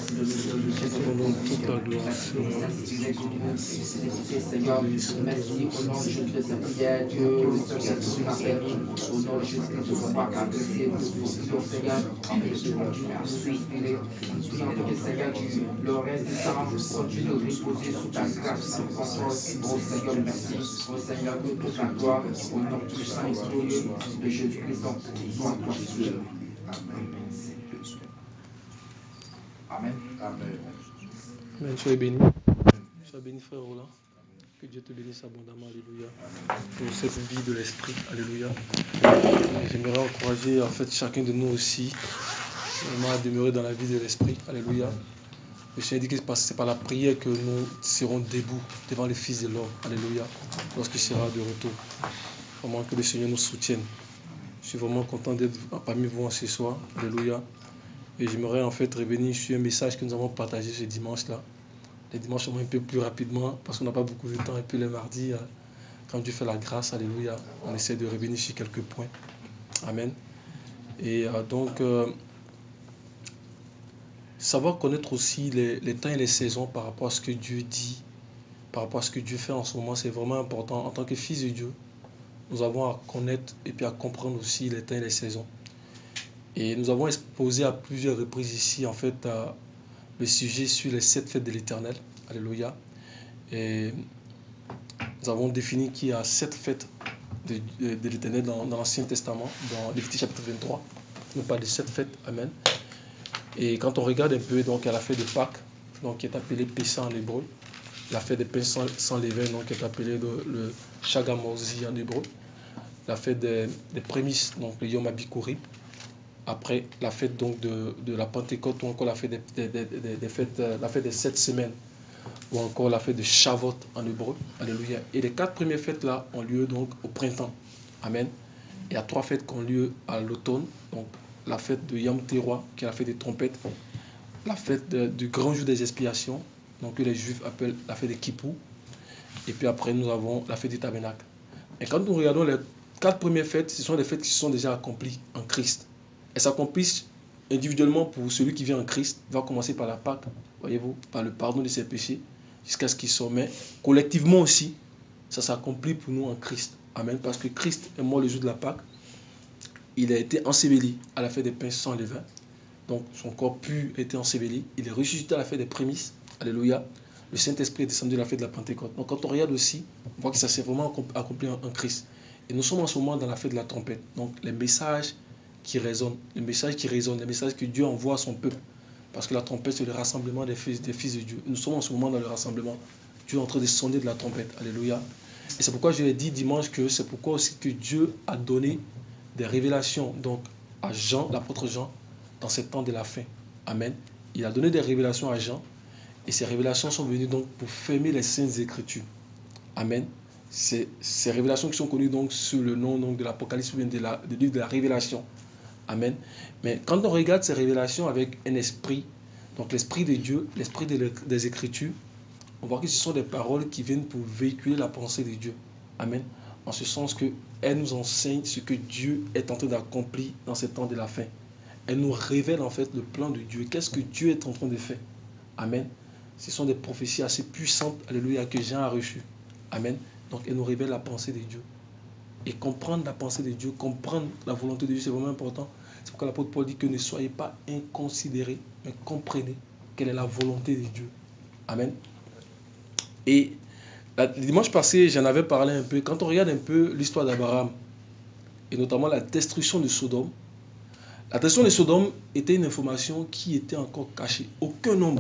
Nous toute la gloire, Seigneur. Seigneur, merci au nom de Jésus de cette prière, Dieu, le Seigneur nous l'a permis, au nom de Jésus de pouvoir adresser le futur, Seigneur, et de continuer à s'inspirer. Nous prions que Seigneur, le reste du temps, continue de reposer sous ta grâce, sous ton contrôle. Oh Seigneur, merci, oh Seigneur, que toute la gloire, au nom puissant et glorieux de Jésus-Christ, soit à toi, Jésus. Amen. Amen. Amen. Sois béni. Sois béni, frère Roland. Que Dieu te bénisse abondamment. Alléluia. Pour cette vie de l'esprit. Alléluia. J'aimerais encourager en fait chacun de nous aussi vraiment à demeurer dans la vie de l'esprit. Alléluia. Le Seigneur dit que c'est par la prière que nous serons debout devant le Fils de l'homme. Alléluia. Lorsqu'il sera de retour. Vraiment que le Seigneur nous soutienne. Je suis vraiment content d'être parmi vous ce soir. Alléluia. Et j'aimerais en fait revenir sur un message que nous avons partagé ce dimanche-là. Les dimanches, on va un peu plus rapidement parce qu'on n'a pas beaucoup de temps. Et puis le mardi, quand Dieu fait la grâce, alléluia, on essaie de revenir sur quelques points. Amen. Et donc, savoir connaître aussi les temps et les saisons par rapport à ce que Dieu dit, par rapport à ce que Dieu fait en ce moment, c'est vraiment important. En tant que fils de Dieu, nous avons à connaître et puis à comprendre aussi les temps et les saisons. Et nous avons exposé à plusieurs reprises ici, en fait, le sujet sur les 7 fêtes de l'Éternel. Alléluia. Et nous avons défini qu'il y a 7 fêtes de l'Éternel dans l'Ancien Testament, dans Lévitique chapitre 23. Nous parle de 7 fêtes. Amen. Et quand on regarde un peu, donc, il y a la fête de Pâques, donc, qui est appelée Pessa en hébreu. La fête des pains sans levain, donc, qui est appelée le Chagamozi en hébreu. La fête des prémices, donc le Yom HaBikurim. Après la fête donc de la Pentecôte, ou encore la fête des fêtes, la fête des 7 semaines, ou encore la fête de Shavuot en hébreu. Alléluia. Et les 4 premières fêtes là ont lieu donc au printemps. Amen. Il y a 3 fêtes qui ont lieu à l'automne. Donc la fête de Yom Teruah, qui est la fête des trompettes. La fête du grand jour des expiations, donc que les Juifs appellent la fête des Kippour. Et puis après nous avons la fête du tabernacle. Et quand nous regardons les 4 premières fêtes, ce sont des fêtes qui sont déjà accomplies en Christ. Elles s'accomplissent individuellement pour celui qui vient en Christ. Il va commencer par la Pâque, voyez-vous, par le pardon de ses péchés, jusqu'à ce qu'il soit. Mais collectivement aussi, ça s'accomplit pour nous en Christ. Amen. Parce que Christ est mort le jour de la Pâque. Il a été enseveli à la fête des pains sans levain. Donc son corps pur a été enseveli. Il est ressuscité à la fête des prémices. Alléluia. Le Saint-Esprit est descendu à la fête de la Pentecôte. Donc quand on regarde aussi, on voit que ça s'est vraiment accompli en Christ. Et nous sommes en ce moment dans la fête de la trompette. Donc les messages qui résonnent, les messages que Dieu envoie à son peuple. Parce que la trompette, c'est le rassemblement des fils de Dieu. Nous sommes en ce moment dans le rassemblement. Dieu est en train de sonner de la trompette. Alléluia. Et c'est pourquoi je l'ai dit dimanche que c'est pourquoi aussi que Dieu a donné des révélations donc à Jean, l'apôtre Jean, dans ces temps de la fin. Amen. Il a donné des révélations à Jean. Et ces révélations sont venues donc pour fermer les saintes écritures. Amen. Ces révélations qui sont connues donc sous le nom donc, de l'Apocalypse ou du livre de la Révélation. Amen. Mais quand on regarde ces révélations avec un esprit, donc l'esprit de Dieu, l'esprit des Écritures, on voit que ce sont des paroles qui viennent pour véhiculer la pensée de Dieu. Amen. En ce sens qu'elles nous enseignent ce que Dieu est en train d'accomplir dans ces temps de la fin. Elles nous révèlent en fait le plan de Dieu. Qu'est-ce que Dieu est en train de faire? Amen. Ce sont des prophéties assez puissantes, alléluia, que Jean a reçues. Amen. Donc elles nous révèlent la pensée de Dieu. Et comprendre la pensée de Dieu, comprendre la volonté de Dieu, c'est vraiment important. C'est pourquoi l'apôtre Paul dit que ne soyez pas inconsidérés, mais comprenez quelle est la volonté de Dieu. Amen. Et le dimanche passé, j'en avais parlé un peu. Quand on regarde un peu l'histoire d'Abraham, et notamment la destruction de Sodome, la destruction de Sodome était une information qui était encore cachée. Aucun homme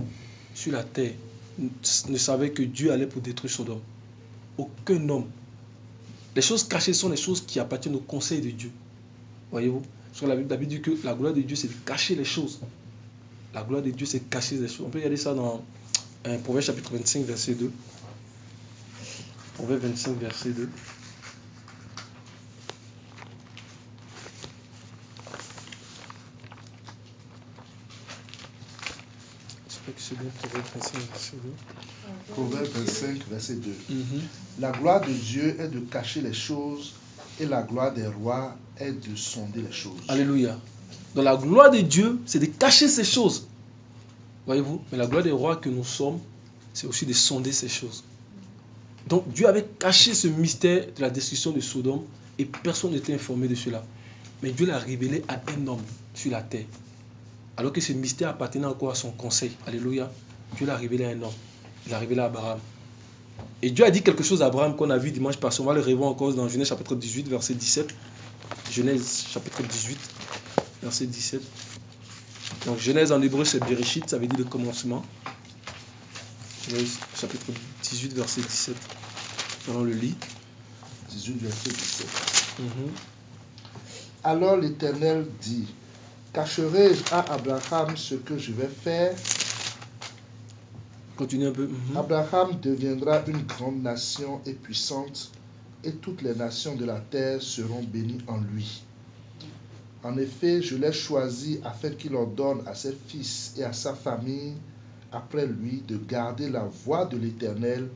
sur la terre ne savait que Dieu allait pour détruire Sodome. Aucun homme. Les choses cachées sont les choses qui appartiennent au conseil de Dieu. Voyez-vous? Parce que la Bible dit que la gloire de Dieu, c'est de cacher les choses. La gloire de Dieu, c'est de cacher les choses. On peut regarder ça dans Proverbe chapitre 25, verset 2. Proverbe 25, verset 2. J'espère que c'est bien Proverbe 25, verset 2. Proverbe 25, verset 2. La gloire de Dieu est de cacher les choses et la gloire des rois est de sonder les choses. Alléluia. Donc la gloire de Dieu, c'est de cacher ces choses. Voyez-vous? Mais la gloire des rois que nous sommes, c'est aussi de sonder ces choses. Donc Dieu avait caché ce mystère de la destruction de Sodome et personne n'était informé de cela. Mais Dieu l'a révélé à un homme sur la terre. Alors que ce mystère appartenait encore à son conseil. Alléluia. Dieu l'a révélé à un homme. Il l'a révélé à Abraham. Et Dieu a dit quelque chose à Abraham qu'on a vu dimanche passé. On va le revoir encore dans Genèse chapitre 18, verset 17. Genèse chapitre 18, verset 17. Donc Genèse en hébreu c'est Bereshit, ça veut dire le commencement. Genèse chapitre 18, verset 17. On le lit. 18, verset 17. Alors l'Éternel dit, cacherai-je à Abraham ce que je vais faire? Continue un peu. Abraham deviendra une grande nation et puissante, et toutes les nations de la terre seront bénies en lui. En effet, je l'ai choisi afin qu'il ordonne à ses fils et à sa famille après lui de garder la voie de l'Éternel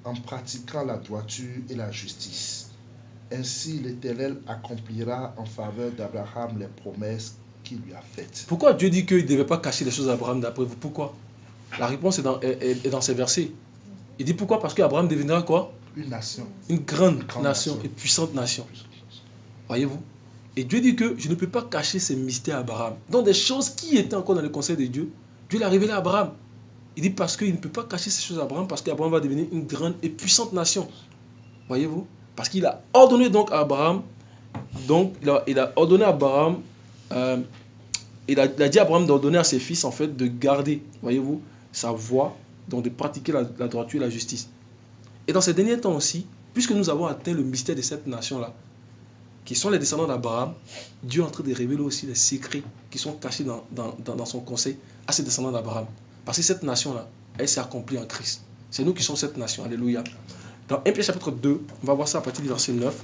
en pratiquant la droiture et la justice. Ainsi, l'Éternel accomplira en faveur d'Abraham les promesses qu'il lui a faites. Pourquoi Dieu dit qu'il ne devait pas cacher les choses à Abraham d'après vous? Pourquoi? La réponse est dans ces versets. Il dit pourquoi? Parce qu'Abraham deviendra quoi? Une nation. Une grande nation et puissante nation. Voyez-vous? Et Dieu dit que je ne peux pas cacher ces mystères à Abraham. Donc des choses qui étaient encore dans le conseil de Dieu, Dieu l'a révélé à Abraham. Il dit parce qu'il ne peut pas cacher ces choses à Abraham, parce qu'Abraham va devenir une grande et puissante nation. Voyez-vous? Parce qu'il a ordonné donc à Abraham, il a ordonné à Abraham, il a dit à Abraham d'ordonner à ses fils en fait de garder, voyez-vous, sa voie, donc de pratiquer la droiture et la justice. Et dans ces derniers temps aussi, puisque nous avons atteint le mystère de cette nation-là, qui sont les descendants d'Abraham, Dieu est en train de révéler aussi les secrets qui sont cachés dans son conseil à ses descendants d'Abraham. Parce que cette nation-là, elle s'est accomplie en Christ. C'est nous qui sommes cette nation. Alléluia. Dans 1 Pierre chapitre 2, on va voir ça à partir du verset 9.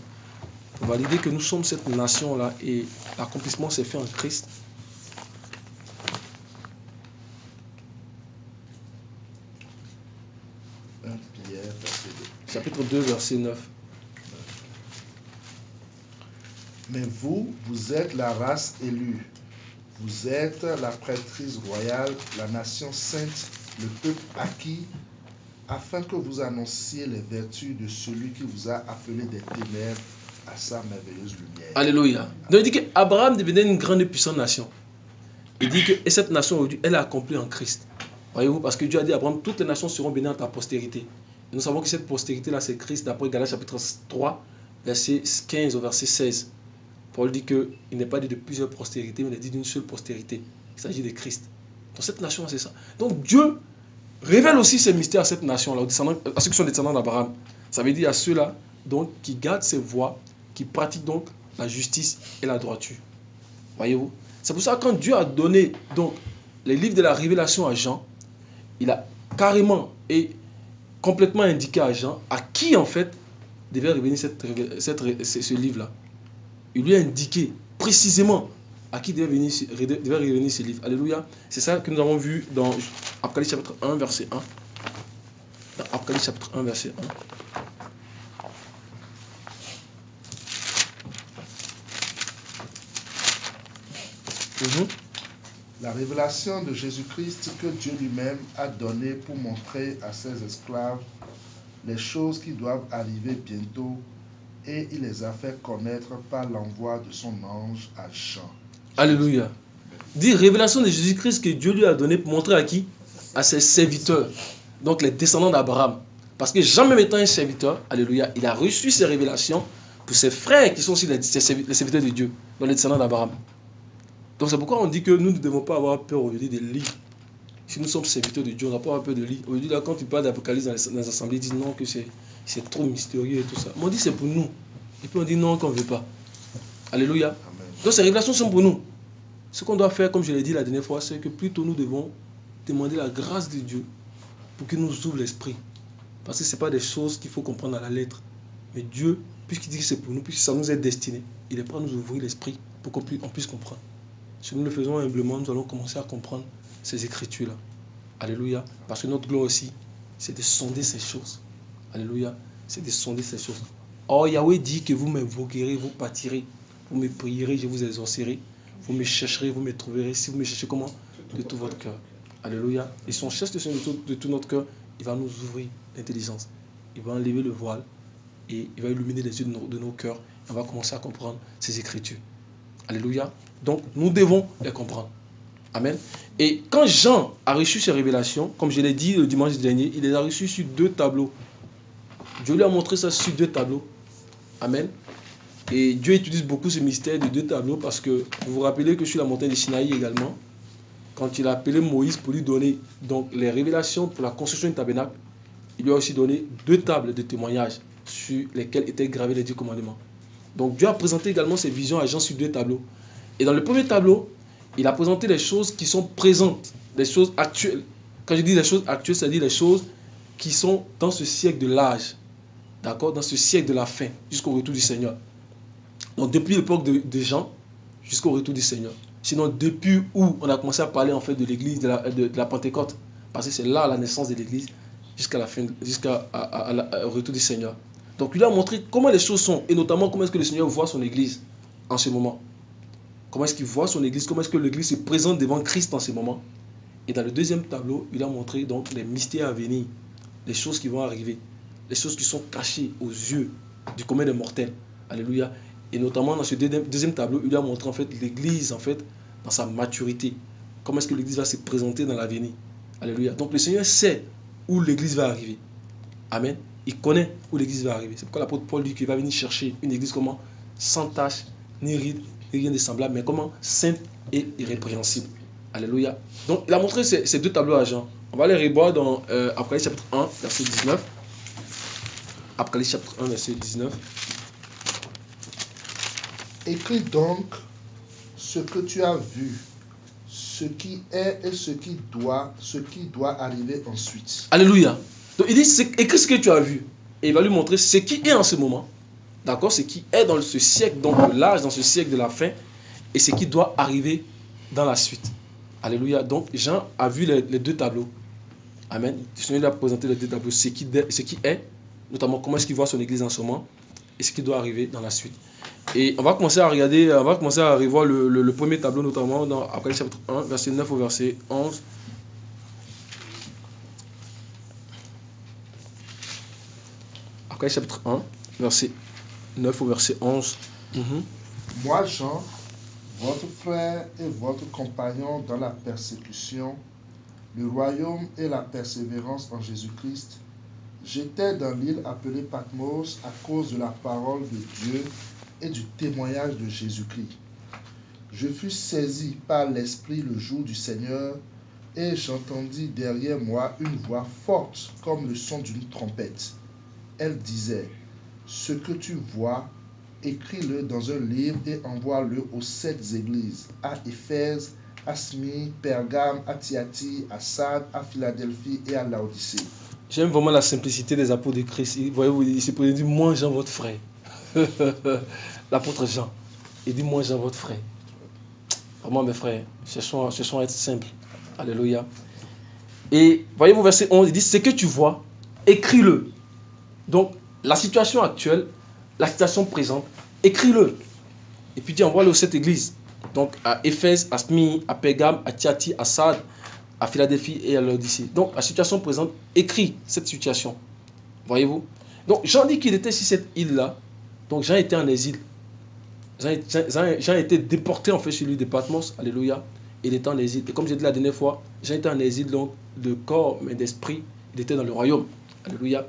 On va valider que nous sommes cette nation-là et l'accomplissement s'est fait en Christ. Chapitre 2, verset 9. Mais vous êtes la race élue. Vous êtes la prêtrise royale, la nation sainte, le peuple acquis, afin que vous annonciez les vertus de celui qui vous a appelé des ténèbres à sa merveilleuse lumière. Alléluia. Donc il dit qu'Abraham devenait une grande et puissante nation. Il dit que cette nation aujourd'hui, elle est accomplie en Christ. Voyez-vous, parce que Dieu a dit à Abraham, toutes les nations seront bénies dans ta postérité. Et nous savons que cette postérité-là, c'est Christ, d'après Galates chapitre 3, verset 15 au verset 16. Paul dit qu'il n'est pas dit de plusieurs postérités, mais il est dit d'une seule postérité. Il s'agit de Christ. Donc cette nation, c'est ça. Donc Dieu révèle aussi ces mystères à cette nation-là, à ceux qui sont descendants d'Abraham. Ça veut dire à ceux-là donc, qui gardent ses voies, qui pratiquent donc la justice et la droiture. Voyez-vous? C'est pour ça que quand Dieu a donné donc les livres de la révélation à Jean, il a carrément et complètement indiqué à Jean à qui en fait devait revenir ce livre-là. Il lui a indiqué précisément à qui devait revenir ce livre. Alléluia. C'est ça que nous avons vu dans Apocalypse chapitre 1, verset 1. Dans Apocalypse chapitre 1, verset 1. La révélation de Jésus-Christ que Dieu lui-même a donnée pour montrer à ses esclaves les choses qui doivent arriver bientôt, et il les a fait connaître par l'envoi de son ange à Jean. Alléluia. Dit révélation de Jésus-Christ que Dieu lui a donné pour montrer à qui? À ses serviteurs, donc les descendants d'Abraham. Parce que Jean, même étant un serviteur, alléluia, il a reçu ces révélations pour ses frères qui sont aussi les serviteurs de Dieu, donc les descendants d'Abraham. Donc c'est pourquoi on dit que nous ne devons pas avoir peur aujourd'hui des lits. Si nous sommes serviteurs de Dieu, on n'a pas avoir peur de lits. Aujourd'hui, là, quand tu parles d'Apocalypse dans les assemblées, ils disent non, que c'est trop mystérieux et tout ça. Mais on dit c'est pour nous. Et puis on dit non, qu'on ne veut pas. Alléluia. Amen. Donc ces révélations sont pour nous. Ce qu'on doit faire, comme je l'ai dit la dernière fois, c'est que plutôt nous devons demander la grâce de Dieu pour qu'il nous ouvre l'esprit. Parce que ce n'est pas des choses qu'il faut comprendre à la lettre. Mais Dieu, puisqu'il dit que c'est pour nous, puisque ça nous est destiné, il est prêt à nous ouvrir l'esprit pour qu'on puisse comprendre. Si nous le faisons humblement, nous allons commencer à comprendre ces écritures-là. Alléluia. Parce que notre gloire aussi, c'est de sonder ces choses. Alléluia. C'est de sonder ces choses. Or, Yahweh dit que vous m'invoquerez, vous pâtirez. Vous me prierez, je vous exaucerai. Vous me chercherez, vous me trouverez. Si vous me cherchez comment? De tout votre cœur. Alléluia. Et son cherche le Seigneur de tout notre cœur, il va nous ouvrir l'intelligence. Il va enlever le voile et il va illuminer les yeux de nos cœurs. Et on va commencer à comprendre ces Écritures. Alléluia. Donc, nous devons les comprendre. Amen. Et quand Jean a reçu ces révélations, comme je l'ai dit le dimanche dernier, il les a reçues sur 2 tableaux. Dieu lui a montré ça sur 2 tableaux. Amen. Et Dieu utilise beaucoup ce mystère de 2 tableaux parce que vous vous rappelez que sur la montagne de Sinaï également, quand il a appelé Moïse pour lui donner donc les révélations pour la construction du tabernacle, il lui a aussi donné 2 tables de témoignages sur lesquelles étaient gravés les 10 commandements. Donc Dieu a présenté également ses visions à Jean sur 2 tableaux. Et dans le premier tableau, il a présenté les choses qui sont présentes, les choses actuelles. Quand je dis les choses actuelles, c'est-à-dire les choses qui sont dans ce siècle de l'âge, d'accord, dans ce siècle de la fin, jusqu'au retour du Seigneur. Donc depuis l'époque de Jean, jusqu'au retour du Seigneur. Sinon, depuis où on a commencé à parler en fait de l'église, de la Pentecôte, parce que c'est là la naissance de l'église, jusqu'au retour du Seigneur. Donc il a montré comment les choses sont, et notamment comment est-ce que le Seigneur voit son église en ce moment. Comment est-ce qu'il voit son église, comment est-ce que l'église se présente devant Christ en ce moment. Et dans le deuxième tableau, il a montré donc les mystères à venir, les choses qui vont arriver, les choses qui sont cachées aux yeux du commun des mortels. Alléluia. Et notamment dans ce deuxième tableau, il a montré en fait l'église en fait dans sa maturité. Comment est-ce que l'église va se présenter dans l'avenir. Alléluia. Donc le Seigneur sait où l'église va arriver. Amen. Il connaît où l'église va arriver. C'est pourquoi l'apôtre Paul dit qu'il va venir chercher une église comment? Sans tache, ni ride, ni rien de semblable, mais comment? Sainte et irrépréhensible. Alléluia. Donc il a montré ces 2 tableaux à Jean. On va les revoir dans Apocalypse chapitre 1, verset 19. Apocalypse chapitre 1, verset 19. Écris donc ce que tu as vu, ce qui est et ce qui doit arriver ensuite. Alléluia. Donc il dit, écris ce que tu as vu. Et il va lui montrer ce qui est en ce moment. D'accord? Ce qui est dans ce siècle, donc de l'âge, dans ce siècle de la fin. Et ce qui doit arriver dans la suite. Alléluia. Donc Jean a vu les 2 tableaux. Amen. Le Seigneur lui a présenté les 2 tableaux. Ce qui est, notamment comment est-ce qu'il voit son église en ce moment. Et ce qui doit arriver dans la suite. Et on va commencer à regarder, on va commencer à revoir le premier tableau, notamment dans Apocalypse chapitre 1, verset 9 au verset 11. Apocalypse chapitre 1, verset 9 au verset 11. Moi, Jean, votre frère et votre compagnon dans la persécution, le royaume et la persévérance en Jésus-Christ, j'étais dans l'île appelée Patmos à cause de la parole de Dieu et du témoignage de Jésus-Christ. Je fus saisi par l'Esprit le jour du Seigneur et j'entendis derrière moi une voix forte comme le son d'une trompette. Elle disait, « Ce que tu vois, écris-le dans un livre et envoie-le aux 7 églises, à Éphèse, à Smyrne, Pergame, à Thyatire, à Sardes, à Philadelphie et à Laodicée. » J'aime vraiment la simplicité des apôtres de Christ. Voyez-vous, il se dit, moi Jean, votre frère. L'apôtre Jean. Il dit, moi Jean, votre frère. Vraiment, mes frères, cherchons à être simples. Alléluia. Et voyez-vous, verset 11, il dit, ce que tu vois, écris-le. Donc, la situation actuelle, la situation présente, écris-le. Et puis, il envoie-le aux 7 églises. Donc, à Éphèse, à Smyrne, à Pergame, à Thyatire, à Sardes, à Philadelphie et à Laodicée. Donc, la situation présente, écrit cette situation. Voyez-vous? Donc, Jean dit qu'il était sur cette île-là. Donc, Jean était en exil. Jean était déporté en fait sur l'île de Patmos. Alléluia. Il était en exil. Et comme j'ai dit la dernière fois, Jean était en exil donc de corps, mais d'esprit. Il était dans le royaume. Alléluia.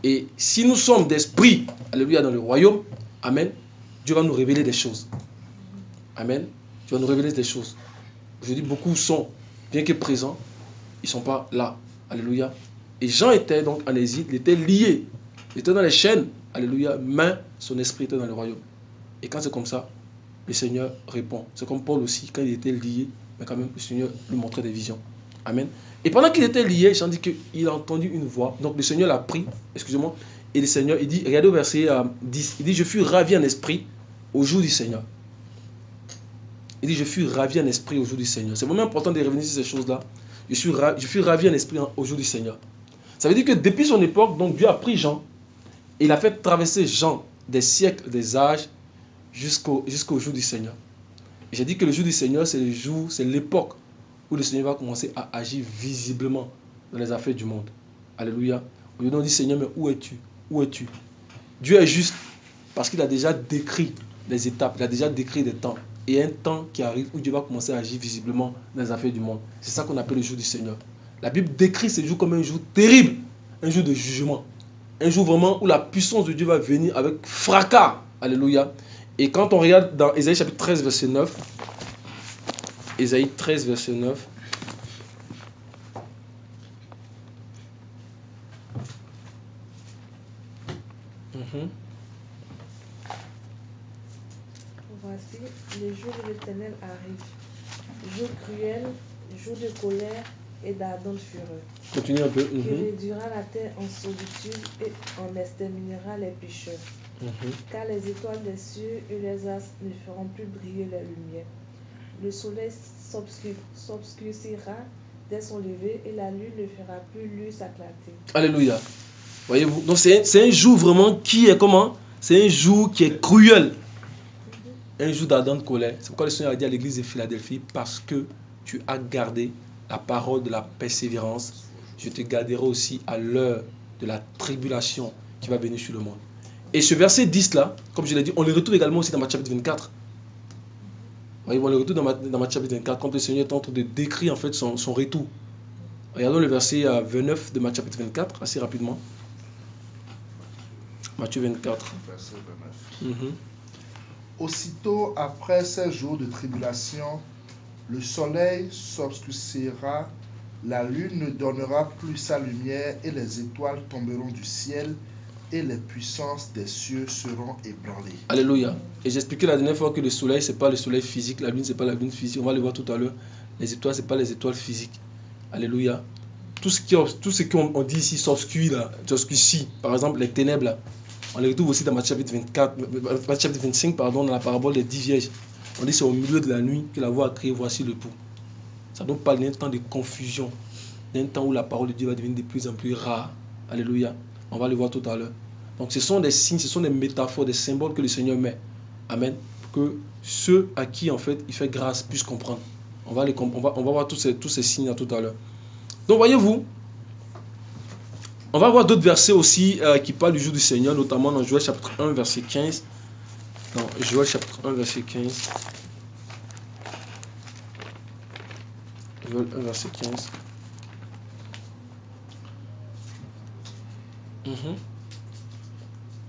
Et si nous sommes d'esprit, alléluia, dans le royaume, amen, Dieu va nous révéler des choses. Amen. Dieu va nous révéler des choses. Je dis, beaucoup sont, bien que présents, ils ne sont pas là. Alléluia. Et Jean était donc en exil, il était lié. Il était dans les chaînes. Alléluia. Mais son esprit était dans le royaume. Et quand c'est comme ça, le Seigneur répond. C'est comme Paul aussi, quand il était lié, mais quand même, le Seigneur lui montrait des visions. Amen. Et pendant qu'il était lié, Jean dit qu'il a entendu une voix. Donc le Seigneur l'a pris, excusez-moi. Et le Seigneur, il dit, regardez au verset 10, il dit, je fus ravi en esprit au jour du Seigneur. Il dit, je fus ravi en esprit au jour du Seigneur. C'est vraiment important de revenir sur ces choses-là. Je fus ravi en esprit au jour du Seigneur. Ça veut dire que depuis son époque, donc Dieu a pris Jean, et il a fait traverser Jean des siècles, des âges, jusqu'au jour du Seigneur. Et j'ai dit que le jour du Seigneur, c'est le jour, c'est l'époque où où le Seigneur va commencer à agir visiblement dans les affaires du monde. Alléluia. Aujourd'hui, on dit Seigneur, mais où es-tu? Où es-tu? Dieu est juste parce qu'il a déjà décrit les étapes, il a déjà décrit des temps. Et il y a un temps qui arrive où Dieu va commencer à agir visiblement dans les affaires du monde. C'est ça qu'on appelle le jour du Seigneur. La Bible décrit ce jour comme un jour terrible, un jour de jugement. Un jour vraiment où la puissance de Dieu va venir avec fracas. Alléluia. Et quand on regarde dans Ésaïe chapitre 13, verset 9, Ésaïe 13, verset 9, Voici, les jours de l'Éternel arrivent, jour cruel, jour de colère et d'ardente fureur, continue un peu. qui réduira la terre en solitude et en exterminera les pécheurs. Car les étoiles des cieux et les astres ne feront plus briller la lumière. Le soleil s'obscurcira dès son lever et la lune ne fera plus lui s'éclater. Alléluia. Voyez-vous, donc c'est un jour vraiment qui est comment? C'est un jour qui est cruel. Un jour d'ardente colère. C'est pourquoi le Seigneur a dit à l'église de Philadelphie, parce que tu as gardé la parole de la persévérance, je te garderai aussi à l'heure de la tribulation qui va venir sur le monde. Et ce verset 10 là, comme je l'ai dit, on le retrouve également aussi dans Matthieu chapitre 24. Voyez, on le retrouve dans Matthieu chapitre 24, quand le Seigneur est en train de décrire en fait son retour. Regardons le verset 29 de Matthieu chapitre 24, assez rapidement. Matthieu 24. Verset 29. Aussitôt après ces jours de tribulation, le soleil s'obscurcira, la lune ne donnera plus sa lumière et les étoiles tomberont du ciel et les puissances des cieux seront ébranlées. Alléluia. Et j'expliquais la dernière fois que le soleil, ce n'est pas le soleil physique, la lune, ce n'est pas la lune physique. On va le voir tout à l'heure. Les étoiles, ce n'est pas les étoiles physiques. Alléluia. Tout ce qu'on dit ici s'obscurcit. Par exemple, les ténèbres, là. On les retrouve aussi dans Matthieu chapitre 24, Matthieu chapitre 25, pardon, dans la parabole des 10 vierges. On dit c'est au milieu de la nuit que la voix a crié, voici le tout. Ça nous parle d'un temps de confusion, d'un temps où la parole de Dieu va devenir de plus en plus rare. Alléluia. On va le voir tout à l'heure. Donc ce sont des signes, ce sont des métaphores, des symboles que le Seigneur met. Amen. Que ceux à qui en fait il fait grâce puissent comprendre. On va voir tous ces signes là tout à l'heure. Donc voyez-vous, on va voir d'autres versets aussi qui parlent du jour du Seigneur, notamment dans Joël chapitre 1 verset 15. Dans Joël chapitre 1 verset 15. Joël 1 verset 15.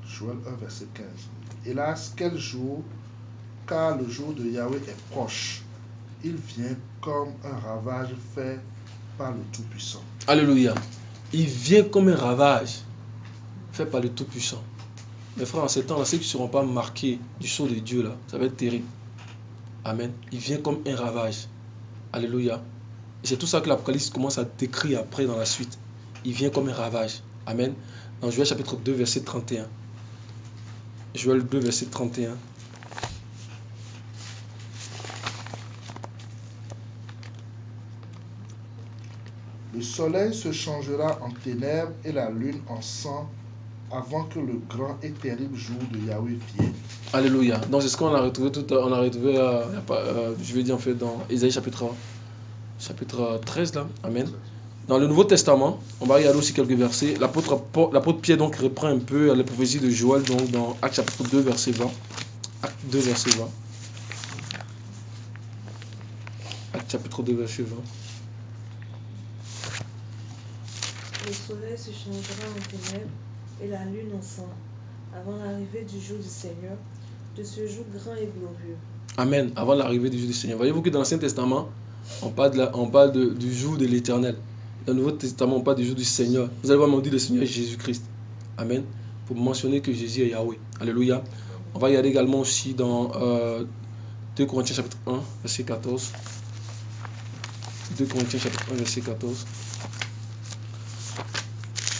Joël 1 verset 15. Hélas, quel jour, car le jour de Yahweh est proche. Il vient comme un ravage fait par le Tout-Puissant. Alléluia. Il vient comme un ravage fait par le Tout-Puissant. Mes frères, en ces temps-là, ceux qui ne seront pas marqués du sceau de Dieu, là, ça va être terrible. Amen. Il vient comme un ravage. Alléluia. Et c'est tout ça que l'Apocalypse commence à décrire après dans la suite. Il vient comme un ravage. Amen. Dans Joël chapitre 2, verset 31. Joël 2, verset 31. Le soleil se changera en ténèbres et la lune en sang avant que le grand et terrible jour de Yahweh vienne. Alléluia. Donc c'est ce qu'on a retrouvé je vais dire en fait dans Ésaïe chapitre 13 là. Amen. Dans le Nouveau Testament, on va regarder aussi quelques versets. L'apôtre Pierre donc reprend un peu les prophéties de Joël donc dans Actes chapitre 2 verset 20. Acte 2 verset 20. Acte chapitre 2 verset 20. Le soleil se changera en ténèbres et la lune en sang, avant l'arrivée du jour du Seigneur, de ce jour grand et glorieux. Amen. Avant l'arrivée du jour du Seigneur. Voyez-vous que dans l'Ancien Testament, on parle du jour de l'Éternel. Dans le Nouveau Testament, on parle du jour du Seigneur. Vous allez voir, on dit le Seigneur Jésus-Christ. Amen. Pour mentionner que Jésus est Yahweh. Alléluia. On va y aller également aussi dans 2 Corinthiens chapitre 1, verset 14. 2 Corinthiens chapitre 1, verset 14.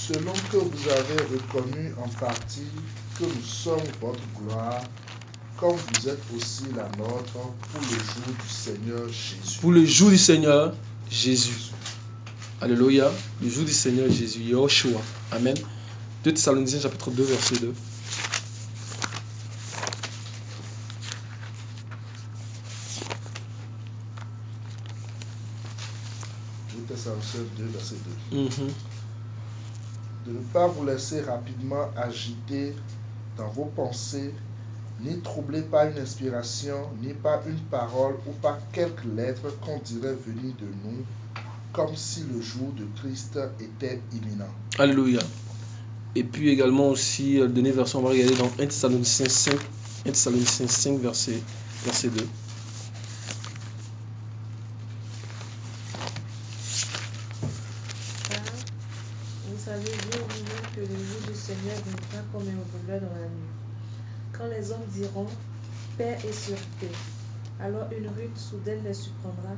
Selon que vous avez reconnu en partie que nous sommes votre gloire, comme vous êtes aussi la nôtre pour le jour du Seigneur Jésus. Pour le jour du Seigneur Jésus. Alléluia. Le jour du Seigneur Jésus. Yahushua. Amen. 2 Thessaloniciens chapitre 2 verset 2. Thessaloniciens 2, verset 2. Mhm. De ne pas vous laisser rapidement agiter dans vos pensées, ni troubler par une inspiration, ni par une parole ou par quelques lettres qu'on dirait venir de nous, comme si le jour de Christ était imminent. Alléluia. Et puis également aussi, le dernier verset, on va regarder dans 1 Thessaloniciens 5, 1 Thessaloniciens 5, verset 2. Car vous savez bien vous-même que le jour du Seigneur viendra comme un voleur dans la nuit. Quand les hommes diront paix et sûreté, alors une ruse soudaine les surprendra,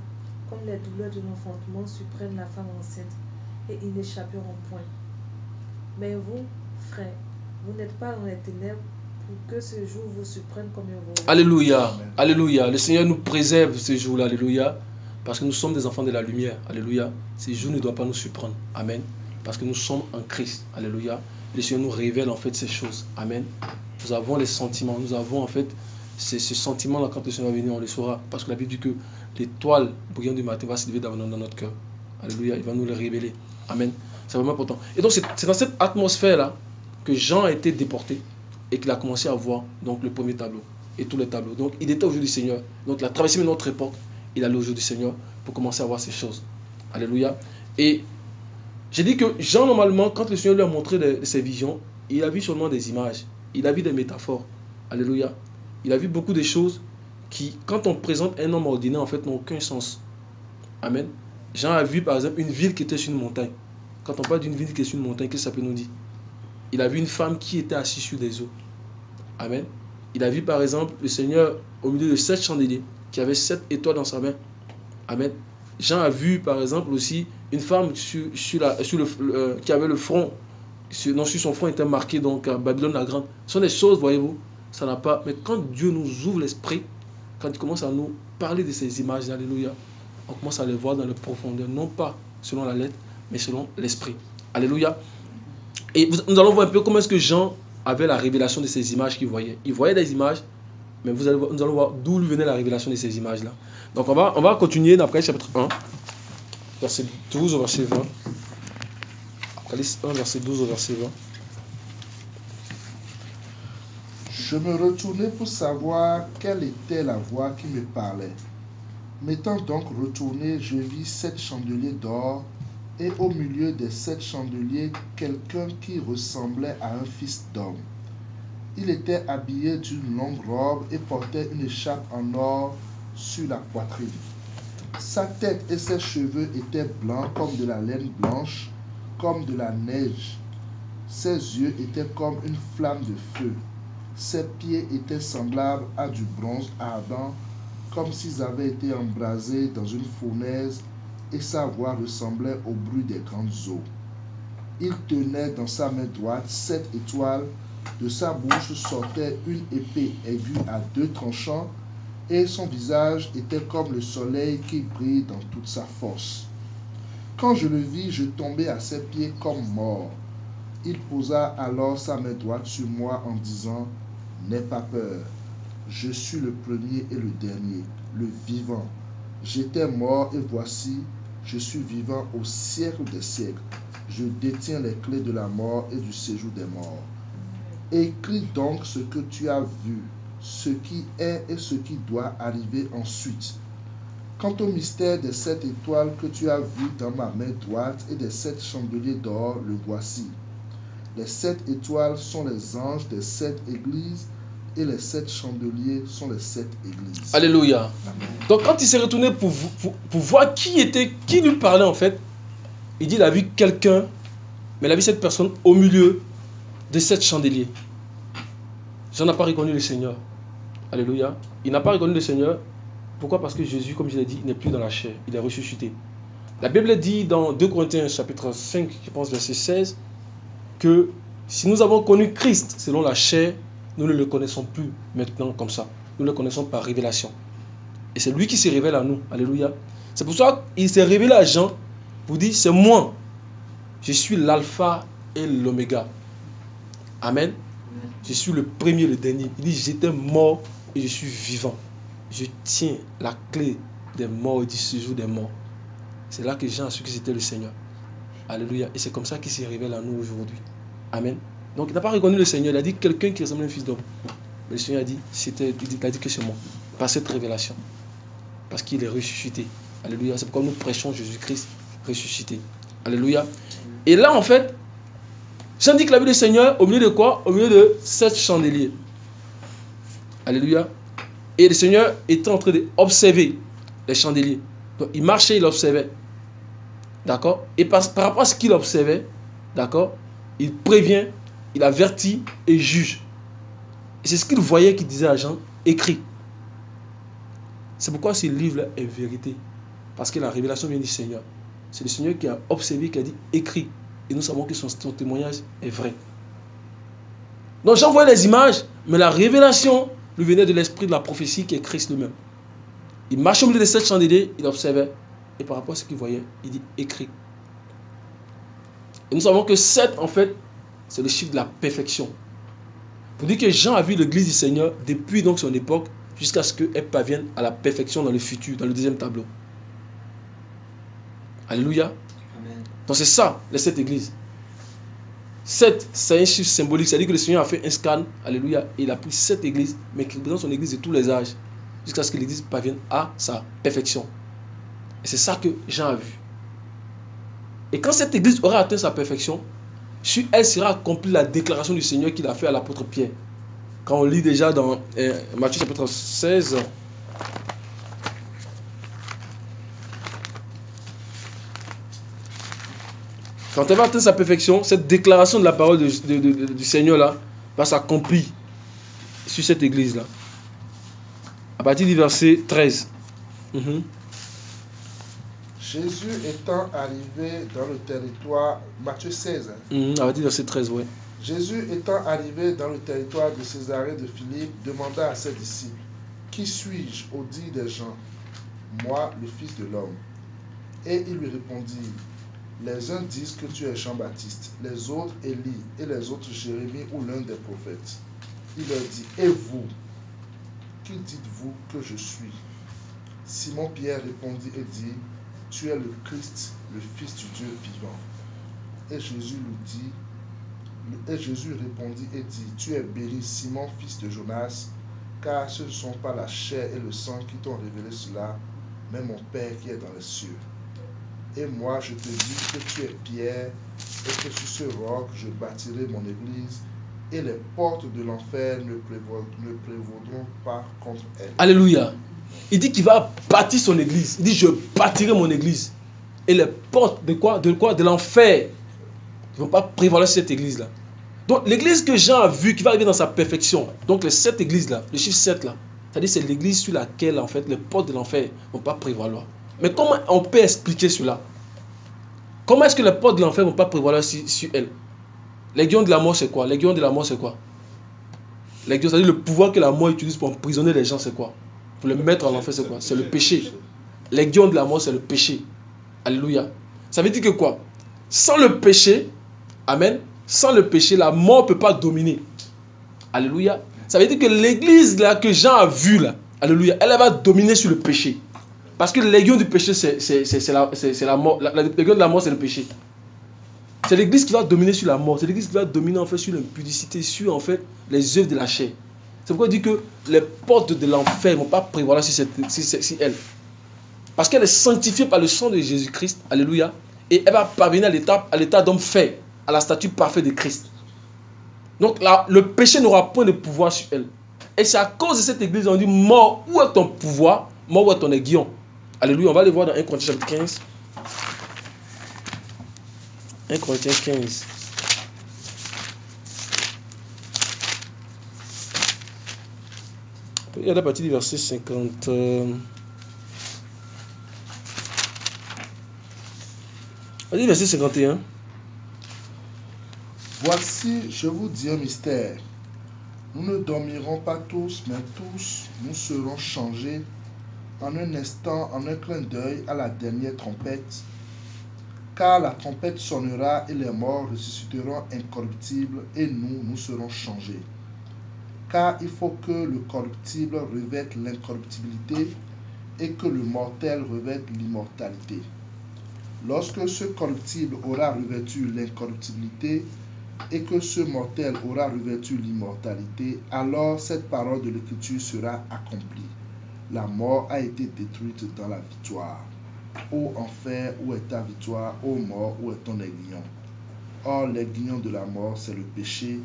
comme les douleurs de l'enfantement surprennent la femme enceinte, et ils n'échapperont point. Mais vous, frères, vous n'êtes pas dans les ténèbres pour que ce jour vous surprenne comme un voleur. Alléluia. Alléluia. Le Seigneur nous préserve ce jour-là. Alléluia. Parce que nous sommes des enfants de la lumière. Alléluia. Ces jours ne doivent pas nous surprendre. Amen. Parce que nous sommes en Christ. Alléluia. Le Seigneur nous révèle en fait ces choses. Amen. Nous avons les sentiments. Nous avons en fait ce sentiment-là quand le Seigneur va venir, on le saura. Parce que la Bible dit que l'étoile brillant du matin va se lever dans notre cœur. Alléluia. Il va nous le révéler. Amen. C'est vraiment important. Et donc c'est dans cette atmosphère-là que Jean a été déporté et qu'il a commencé à voir donc le premier tableau et tous les tableaux. Donc il était au jour du Seigneur. Donc il a traversé notre époque. Il allait au jour du Seigneur pour commencer à voir ces choses. Alléluia. Et j'ai dit que Jean, normalement, quand le Seigneur lui a montré ses visions, il a vu seulement des images. Il a vu des métaphores. Alléluia. Il a vu beaucoup de choses qui, quand on présente un homme ordinaire, en fait, n'ont aucun sens. Amen. Jean a vu, par exemple, une ville qui était sur une montagne. Quand on parle d'une ville qui est sur une montagne, qu'est-ce que ça peut nous dire? Il a vu une femme qui était assise sur des eaux. Amen. Il a vu, par exemple, le Seigneur au milieu de 7 chandeliers, qui avait 7 étoiles dans sa main. Amen. Jean a vu, par exemple, aussi une femme qui avait le front, sur son front était marqué donc Babylone la Grande. Ce sont des choses, voyez-vous, ça n'a pas. Mais quand Dieu nous ouvre l'esprit, quand il commence à nous parler de ces images, alléluia, on commence à les voir dans le profondeur, non pas selon la lettre, mais selon l'esprit. Alléluia. Et nous allons voir un peu comment est-ce que Jean avait la révélation de ces images qu'il voyait. Il voyait des images, mais nous allons voir d'où venait la révélation de ces images-là. Donc on va continuer dans Apocalypse chapitre 1, verset 12 au verset 20. Apocalypse 1, verset 12 au verset 20. Je me retournai pour savoir quelle était la voix qui me parlait. M'étant donc retourné, je vis 7 chandeliers d'or, et au milieu des 7 chandeliers, quelqu'un qui ressemblait à un fils d'homme. Il était habillé d'une longue robe et portait une écharpe en or sur la poitrine. Sa tête et ses cheveux étaient blancs comme de la laine blanche, comme de la neige. Ses yeux étaient comme une flamme de feu. Ses pieds étaient semblables à du bronze ardent, comme s'ils avaient été embrasés dans une fournaise, et sa voix ressemblait au bruit des grandes eaux. Il tenait dans sa main droite 7 étoiles, de sa bouche sortait une épée aiguë à 2 tranchants, et son visage était comme le soleil qui brille dans toute sa force. Quand je le vis, je tombai à ses pieds comme mort. Il posa alors sa main droite sur moi en disant, « N'aie pas peur, je suis le premier et le dernier, le vivant. J'étais mort et voici, je suis vivant au siècle des siècles. Je détiens les clés de la mort et du séjour des morts. Écris donc ce que tu as vu, ce qui est et ce qui doit arriver ensuite. Quant au mystère des 7 étoiles que tu as vues dans ma main droite et des 7 chandeliers d'or, le voici. Les 7 étoiles sont les anges des 7 églises et les 7 chandeliers sont les 7 églises. Alléluia. Amen. Donc quand il s'est retourné pour voir qui lui parlait en fait, il dit il a vu quelqu'un, mais il a vu cette personne au milieu de 7 chandeliers. Jean n'a pas reconnu le Seigneur. Alléluia. Il n'a pas reconnu le Seigneur. Pourquoi? Parce que Jésus, comme je l'ai dit, il n'est plus dans la chair. Il est ressuscité. La Bible dit dans 2 Corinthiens chapitre 5, je pense verset 16, que si nous avons connu Christ selon la chair, nous ne le connaissons plus maintenant comme ça. Nous le connaissons par révélation. Et c'est lui qui se révèle à nous. Alléluia. C'est pour ça qu'il s'est révélé à Jean pour dire, c'est moi. Je suis l'alpha et l'oméga. Amen. Je suis le premier et le dernier. Il dit, j'étais mort et je suis vivant. Je tiens la clé des morts et du séjour des morts. C'est là que Jean a su que c'était le Seigneur. Alléluia. Et c'est comme ça qu'il se révèle à nous aujourd'hui. Amen. Donc il n'a pas reconnu le Seigneur. Il a dit quelqu'un qui ressemble à un fils d'homme. Mais le Seigneur a dit, il a dit que c'est moi. Par cette révélation. Parce qu'il est ressuscité. Alléluia. C'est pourquoi nous prêchons Jésus-Christ ressuscité. Alléluia. Et là, en fait, Jean dit qu'il a vu le Seigneur au milieu de quoi? Au milieu de 7 chandeliers. Alléluia. Et le Seigneur était en train d'observer les chandeliers. Donc il marchait, il observait. D'accord? Et par rapport à ce qu'il observait, d'accord, il prévient, il avertit et juge. Et c'est ce qu'il voyait qu'il disait à Jean, écrit. C'est pourquoi ce livre est vérité. Parce que la révélation vient du Seigneur. C'est le Seigneur qui a observé, qui a dit écrit. Et nous savons que son témoignage est vrai. Donc Jean voyait les images, mais la révélation lui venait de l'esprit de la prophétie qui est Christ lui-même. Il marchait au milieu de 7 chandeliers, il observait. Et par rapport à ce qu'il voyait, il dit écrit. Et nous savons que 7, en fait, c'est le chiffre de la perfection. Pour dire que Jean a vu l'église du Seigneur depuis donc son époque jusqu'à ce qu'elle parvienne à la perfection dans le futur, dans le deuxième tableau. Alléluia. Amen. Donc c'est ça, les 7 églises. 7, c'est un chiffre symbolique. C'est-à-dire que le Seigneur a fait un scan, alléluia, et il a pris 7 églises, mais qui représentent son église de tous les âges, jusqu'à ce que l'église parvienne à sa perfection. Et c'est ça que Jean a vu. Et quand cette église aura atteint sa perfection, sur elle sera accomplie la déclaration du Seigneur qu'il a fait à l'apôtre Pierre. Quand on lit déjà dans Matthieu chapitre 16, quand elle va atteindre sa perfection, cette déclaration de la parole du Seigneur là va s'accomplir sur cette église là. À partir du verset 13. Jésus étant arrivé dans le territoire, Matthieu 16. À partir du verset 13, oui. Jésus étant arrivé dans le territoire de Césarée de Philippe, demanda à ses disciples, qui suis-je au dit des gens? Moi, le Fils de l'homme. Et il lui répondit, les uns disent que tu es Jean-Baptiste, les autres Élie, et les autres Jérémie ou l'un des prophètes. Il leur dit, et vous, qui dites-vous que je suis? Simon-Pierre répondit et dit, tu es le Christ, le Fils du Dieu vivant. Et Jésus répondit et dit, tu es béni, Simon, fils de Jonas, car ce ne sont pas la chair et le sang qui t'ont révélé cela, mais mon Père qui est dans les cieux. Et moi, je te dis que tu es Pierre, et que sur ce roc, je bâtirai mon église, et les portes de l'enfer ne prévaudront pas contre elle. Alléluia. Il dit qu'il va bâtir son église. Il dit, je bâtirai mon église. Et les portes de quoi? De l'enfer ne vont pas prévaloir sur cette église-là. Donc, l'église que Jean a vue, qui va arriver dans sa perfection, donc les 7 églises-là, le chiffre 7 là, c'est-à-dire c'est l'église sur laquelle, en fait, les portes de l'enfer ne vont pas prévaloir. Mais comment on peut expliquer cela? Comment est-ce que les portes de l'enfer ne vont pas prévaloir sur elle? L'aiguillon de la mort, c'est quoi? L'aiguillon de la mort, c'est quoi? L'aiguillon, c'est-à-dire le pouvoir que la mort utilise pour emprisonner les gens, c'est quoi? Pour les mettre en enfer, c'est quoi? C'est le péché. L'aiguillon de la mort, c'est le péché. Alléluia. Ça veut dire que quoi? Sans le péché, amen, sans le péché, la mort ne peut pas dominer. Alléluia. Ça veut dire que l'église là que Jean a vue là, alléluia, elle va dominer sur le péché. Parce que l'aiguillon du péché, c'est la mort. L'aiguillon de la mort, c'est le péché. C'est l'église qui va dominer sur la mort. C'est l'église qui va dominer en fait sur l'impudicité, sur en fait les œuvres de la chair. C'est pourquoi il dit que les portes de l'enfer ne vont pas prévaloir sur elle. Parce qu'elle est sanctifiée par le sang de Jésus-Christ. Alléluia. Et elle va parvenir à l'état d'homme fait, à la statue parfaite de Christ. Donc là, le péché n'aura point de pouvoir sur elle. Et c'est à cause de cette église, on dit, mort, où est ton pouvoir? Mort, où est ton aiguillon? Alléluia. On va aller voir dans 1 Corinthiens chapitre 15. 1 Corinthiens 15. Il y a la partie du verset 50. Vas-y, verset 51. Voici, je vous dis un mystère. Nous ne dormirons pas tous, mais tous nous serons changés en un instant, en un clin d'œil à la dernière trompette. Car la trompette sonnera et les morts ressusciteront incorruptibles et nous serons changés. Car il faut que le corruptible revête l'incorruptibilité et que le mortel revête l'immortalité. Lorsque ce corruptible aura revêtu l'incorruptibilité et que ce mortel aura revêtu l'immortalité, alors cette parole de l'Écriture sera accomplie. La mort a été détruite dans la victoire. Ô enfer, où est ta victoire? Ô mort, où est ton aiguillon? Or, l'aiguillon de la mort, c'est le péché,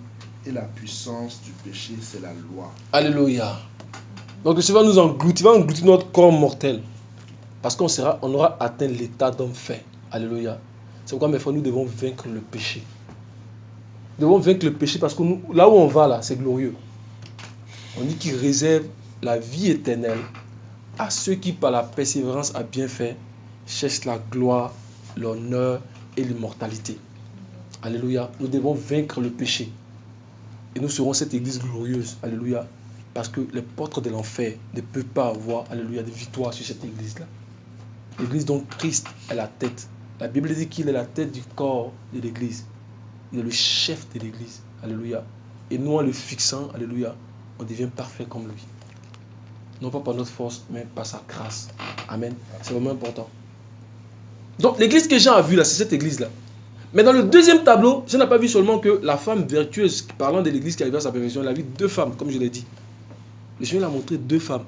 et la puissance du péché, c'est la loi. Alléluia. Donc le Seigneur va nous engloutir, va engloutir notre corps mortel. Parce qu'on aura atteint l'état d'homme fait. Alléluia. C'est pourquoi mes frères, nous devons vaincre le péché. Nous devons vaincre le péché parce que là où on va, là, c'est glorieux. On dit qu'il réserve la vie éternelle à ceux qui, par la persévérance à bien faire, cherchent la gloire, l'honneur et l'immortalité. Alléluia. Nous devons vaincre le péché. Et nous serons cette église glorieuse. Alléluia. Parce que les portes de l'enfer ne peuvent pas avoir, alléluia, de victoire sur cette église-là. L'église dont Christ est la tête. La Bible dit qu'il est la tête du corps de l'église. Il est le chef de l'église. Alléluia. Et nous, en le fixant, alléluia, on devient parfait comme lui. Non pas par notre force, mais par sa grâce. Amen. C'est vraiment important. Donc, l'église que Jean a vue là, c'est cette église-là. Mais dans le deuxième tableau, Jean n'a pas vu seulement que la femme vertueuse, parlant de l'église qui arrive à sa perfection, il a vu deux femmes, comme je l'ai dit. Le Seigneur a montré deux femmes.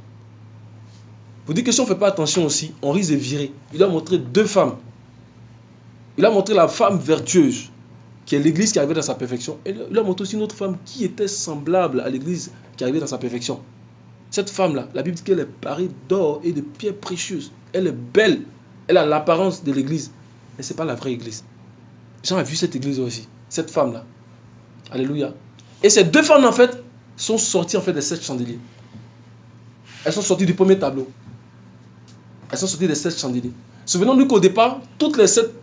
Pour dire que si on ne fait pas attention aussi, on risque de virer. Il a montré deux femmes. Il a montré la femme vertueuse, qui est l'église qui arrivait dans sa perfection. Et il a montré aussi une autre femme qui était semblable à l'église qui arrivait dans sa perfection. Cette femme-là, la Bible dit qu'elle est parée d'or et de pierres précieuses. Elle est belle. Elle a l'apparence de l'église. Mais ce n'est pas la vraie église. Jean a vu cette église aussi. Cette femme-là. Alléluia. Et ces deux femmes, en fait, sont sorties en fait, des 7 chandeliers. Elles sont sorties du premier tableau. Elles sont sorties des 7 chandeliers. Souvenons-nous qu'au départ,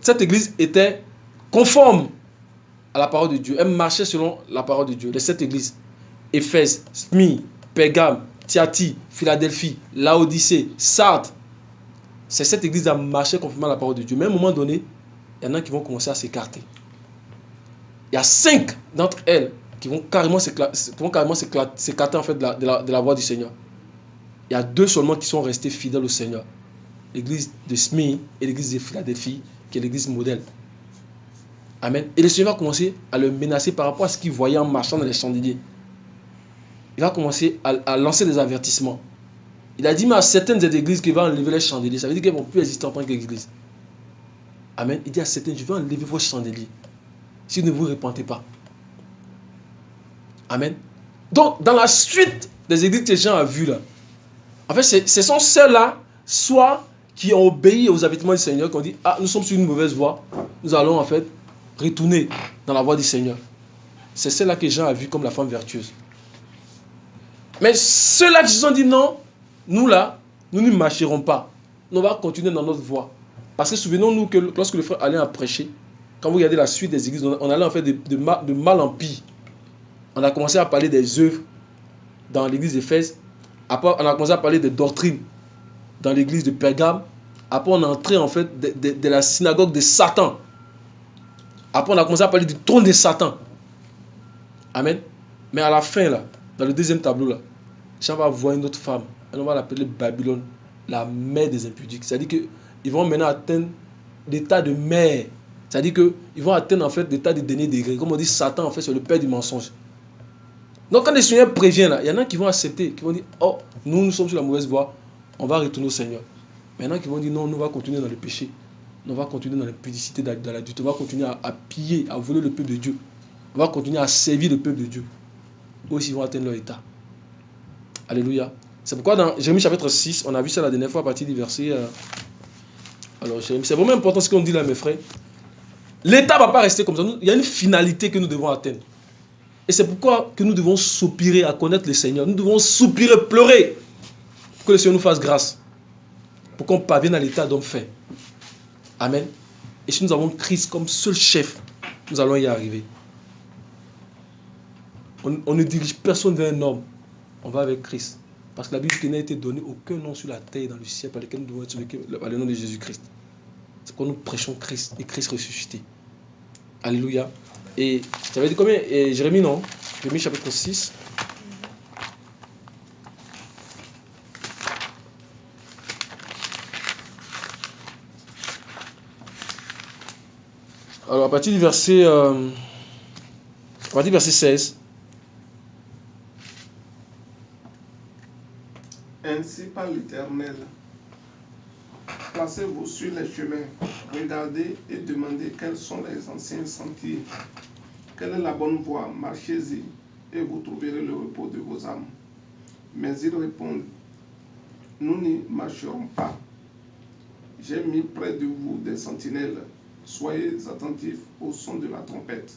cette église était conforme à la parole de Dieu. Elle marchait selon la parole de Dieu. Les 7 églises. Éphèse, Smyrne, Pergame, Thyatire, Philadelphie, Laodicée, Sardes. Ces 7 églises a marché conformément à la parole de Dieu. Mais à un moment donné, il y en a qui vont commencer à s'écarter. Il y a 5 d'entre elles qui vont carrément s'écarter en fait de la voie du Seigneur. Il y a 2 seulement qui sont restés fidèles au Seigneur. L'église de Smyrne et l'église de Philadelphie, qui est l'église modèle. Amen. Et le Seigneur va commencer à le menacer par rapport à ce qu'il voyait en marchant dans les chandeliers. Il va commencer à lancer des avertissements. Il a dit mais à certaines des églises qu'il va enlever les chandeliers. Ça veut dire qu'elles ne vont plus exister en tant qu'église. Amen. Il dit à certaines, je vais enlever vos chandeliers. Si vous ne vous repentez pas. Amen. Donc, dans la suite des églises que Jean a vues là, en fait, ce sont ceux-là, soit qui ont obéi aux avertissements du Seigneur, qui ont dit, ah, nous sommes sur une mauvaise voie, nous allons en fait retourner dans la voie du Seigneur. C'est celle-là que Jean a vue comme la femme vertueuse. Mais ceux-là qui se sont dit, non, nous là, nous ne marcherons pas. On va continuer dans notre voie. Parce que souvenons-nous que lorsque le frère Alain a prêché, quand vous regardez la suite des églises, on allait en fait de mal en pire. On a commencé à parler des œuvres dans l'église d'Éphèse. Après, on a commencé à parler des doctrines dans l'église de Pergame. Après, on est entré en fait de la synagogue de Satan. Après, on a commencé à parler du trône de Satan. Amen. Mais à la fin, là, dans le deuxième tableau, là, Jean va voir une autre femme. Et on va l'appeler Babylone, la mère des impudiques. C'est-à-dire qu'ils vont maintenant atteindre l'état de mère. C'est-à-dire qu'ils vont atteindre en fait l'état de dernier degré. Comme on dit, Satan, en fait, c'est le père du mensonge. Donc, quand le Seigneur prévient, là, il y en a qui vont accepter, qui vont dire, oh, nous sommes sur la mauvaise voie, on va retourner au Seigneur. Mais il y en a qui vont dire, non, nous, on va continuer dans le péché. On va continuer dans l'impudicité, dans l'adultère. On va continuer à piller, à voler le peuple de Dieu. On va continuer à servir le peuple de Dieu. Eux aussi, ils vont atteindre leur état. Alléluia. C'est pourquoi dans Jérémie chapitre 6, on a vu ça la dernière fois à partir du verset... Alors, c'est vraiment important ce qu'on dit là, mes frères. L'état ne va pas rester comme ça. Il y a une finalité que nous devons atteindre. Et c'est pourquoi que nous devons soupirer à connaître le Seigneur. Nous devons soupirer, pleurer. Pour que le Seigneur nous fasse grâce. Pour qu'on parvienne à l'état d'homme fait. Amen. Et si nous avons Christ comme seul chef, nous allons y arriver. On ne dirige personne vers un homme. On va avec Christ. Parce que la Bible n'a été donnée aucun nom sur la terre et dans le ciel par lequel nous devons être sauvés par le nom de Jésus-Christ. C'est quand nous prêchons Christ et Christ ressuscité. Alléluia. Et tu avais dit combien? Jérémie, non? Jérémie chapitre 6. à partir du verset 16. Ainsi par l'Éternel, placez-vous sur les chemins, regardez et demandez quels sont les anciens sentiers, quelle est la bonne voie, marchez-y et vous trouverez le repos de vos âmes. Mais ils répondent, nous n'y marcherons pas. J'ai mis près de vous des sentinelles, soyez attentifs au son de la trompette.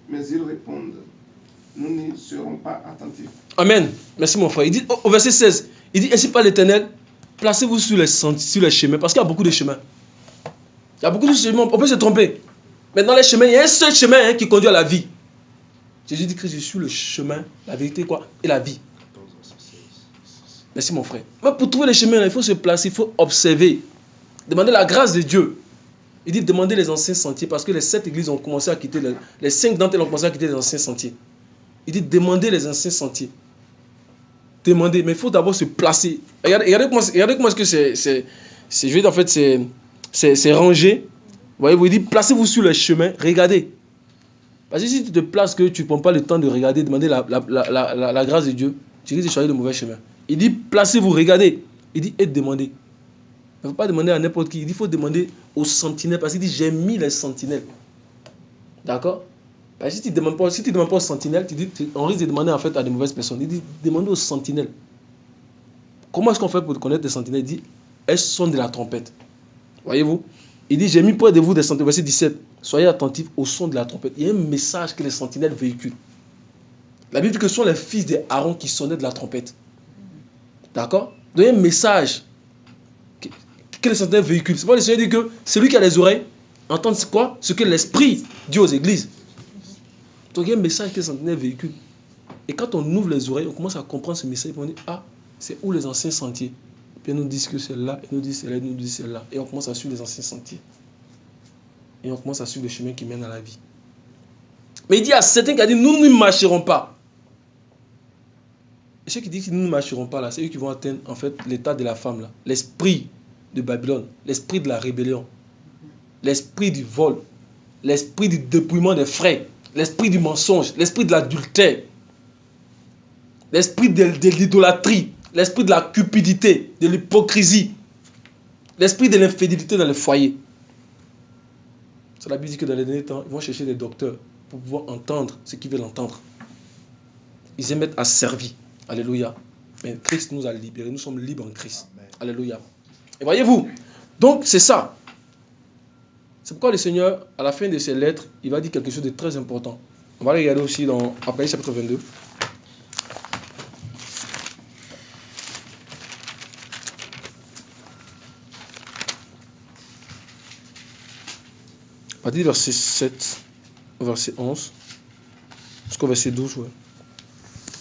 Mais ils répondent, nous n'y serons pas attentifs. Amen. Merci mon frère. Il dit au verset 16, il dit ainsi par l'Éternel, placez-vous sur les chemins, parce qu'il y a beaucoup de chemins. Il y a beaucoup de chemins, on peut se tromper. Mais dans les chemins, il y a un seul chemin qui conduit à la vie. Jésus dit que je suis le chemin, la vérité quoi, et la vie. Merci mon frère. Mais pour trouver les chemins, il faut se placer, il faut observer. Demander la grâce de Dieu. Il dit demander les anciens sentiers, parce que les 7 églises ont commencé à quitter, les 5 d'entre elles ont commencé à quitter les anciens sentiers. Il dit demander les anciens sentiers. Demander, mais il faut d'abord se placer. Regardez comment est-ce que je vais dire, en fait, c'est rangé. Voyez-vous, il dit placez-vous sur le chemin, regardez. Parce que si tu te places, que tu ne prends pas le temps de regarder, demander la grâce de Dieu, tu risques de choisir le mauvais chemin. Il dit placez-vous, regardez. Il dit et demandez. Il ne faut pas demander à n'importe qui. Il dit il faut demander aux sentinelles. Parce qu'il dit j'ai mis les sentinelles. D'accord? Parce que si tu ne demandes pas aux sentinelles, on risque de demander en fait à de mauvaises personnes. Il dit demandez aux sentinelles. Comment est-ce qu'on fait pour connaître les sentinelles? Il dit elles sont de la trompette. Voyez-vous? Il dit j'ai mis près de vous des sentinelles. Verset 17. Soyez attentifs au son de la trompette. Il y a un message que les sentinelles véhiculent. La Bible dit que ce sont les fils d'Aaron qui sonnaient de la trompette. D'accord? Donc il y a un message que les sentinelles véhiculent. C'est pourquoi le Seigneur dit que celui qui a les oreilles entend quoi? Ce que l'Esprit dit aux églises. Donc il y a un message que les sentinelles véhiculent. Et quand on ouvre les oreilles, on commence à comprendre ce message. On dit ah, c'est où les anciens sentiers? Puis ils nous disent que c'est là, ils nous disent c'est là, ils nous disent c'est là. Et on commence à suivre les anciens sentiers. Et on commence à suivre le chemin qui mène à la vie. Mais il dit à certains qui a dit nous ne marcherons pas. Et ceux qui disent que nous ne marcherons pas là, c'est eux qui vont atteindre en fait l'état de la femme là. L'esprit de Babylone, l'esprit de la rébellion, l'esprit du vol, l'esprit du dépouillement des frères, l'esprit du mensonge, l'esprit de l'adultère, l'esprit de l'idolâtrie, l'esprit de la cupidité, de l'hypocrisie, l'esprit de l'infidélité dans le foyer. C'est la Bible dit que dans les derniers temps, ils vont chercher des docteurs pour pouvoir entendre ce qu'ils veulent entendre. Ils aiment être asservis. Alléluia. Mais Christ nous a libérés. Nous sommes libres en Christ. Amen. Alléluia. Et voyez-vous, donc c'est ça. C'est pourquoi le Seigneur, à la fin de ses lettres, il va dire quelque chose de très important. On va regarder aussi dans Apocalypse chapitre 22. On va dire verset 7 au verset 11. Jusqu'au verset 12, ouais.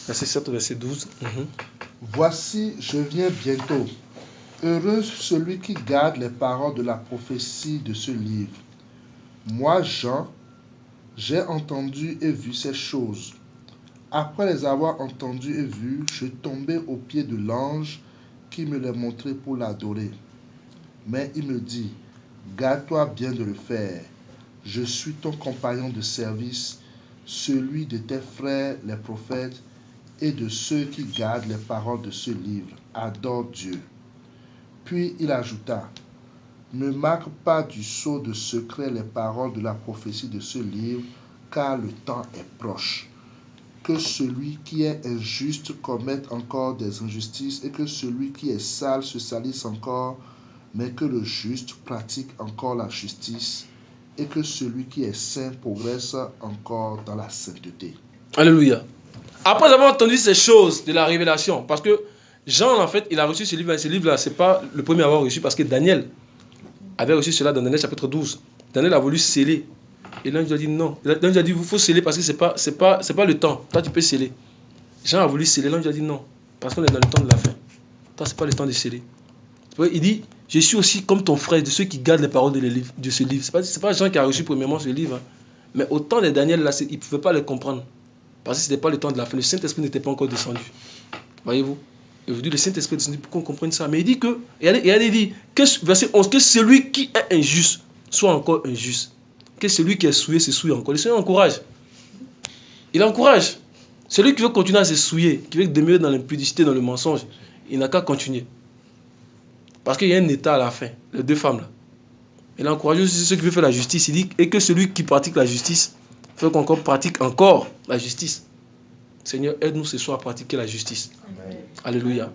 Verset 7 au verset 12. Voici, je viens bientôt. Heureux celui qui garde les paroles de la prophétie de ce livre. Moi, Jean, j'ai entendu et vu ces choses. Après les avoir entendues et vues, je tombais aux pieds de l'ange qui me les montrait pour l'adorer. Mais il me dit, garde-toi bien de le faire. Je suis ton compagnon de service, celui de tes frères les prophètes et de ceux qui gardent les paroles de ce livre. Adore Dieu. Puis il ajouta, ne marque pas du sceau de secret les paroles de la prophétie de ce livre, car le temps est proche. Que celui qui est injuste commette encore des injustices et que celui qui est sale se salisse encore, mais que le juste pratique encore la justice et que celui qui est saint progresse encore dans la sainteté. Alléluia. Après avoir entendu ces choses de la révélation, parce que Jean, en fait, il a reçu ce livre-là. Ce livre-là, ce n'est pas le premier à avoir reçu, parce que Daniel avait reçu cela dans Daniel chapitre 12. Daniel a voulu sceller. Et l'ange lui a dit non. L'ange lui a dit, il faut sceller parce que ce n'est pas le temps. Toi, tu peux sceller. Jean a voulu sceller. L'ange lui a dit non. Parce qu'on est dans le temps de la fin. Toi, ce n'est pas le temps de sceller. Il dit, je suis aussi comme ton frère, de ceux qui gardent les paroles de ce livre. Ce n'est pas Jean qui a reçu premièrement ce livre. Hein. Mais au temps de Daniel, là, il ne pouvait pas le comprendre. Parce que ce n'était pas le temps de la fin. Le Saint-Esprit n'était pas encore descendu. Voyez-vous? Et aujourd'hui, le Saint-Esprit est descendu pour qu'on comprenne ça. Mais il dit que, il dit, verset 11, que celui qui est injuste soit encore injuste. que celui qui est souillé se souille encore. Le Seigneur encourage. Il encourage. Celui qui veut continuer à se souiller, qui veut demeurer dans l'impudicité, dans le mensonge, il n'a qu'à continuer. Parce qu'il y a un état à la fin, les deux femmes là. Il encourage aussi ceux qui veulent faire la justice. Il dit, et que celui qui pratique la justice, fait qu'on pratique encore la justice. Seigneur, aide-nous ce soir à pratiquer la justice. Amen. Alléluia.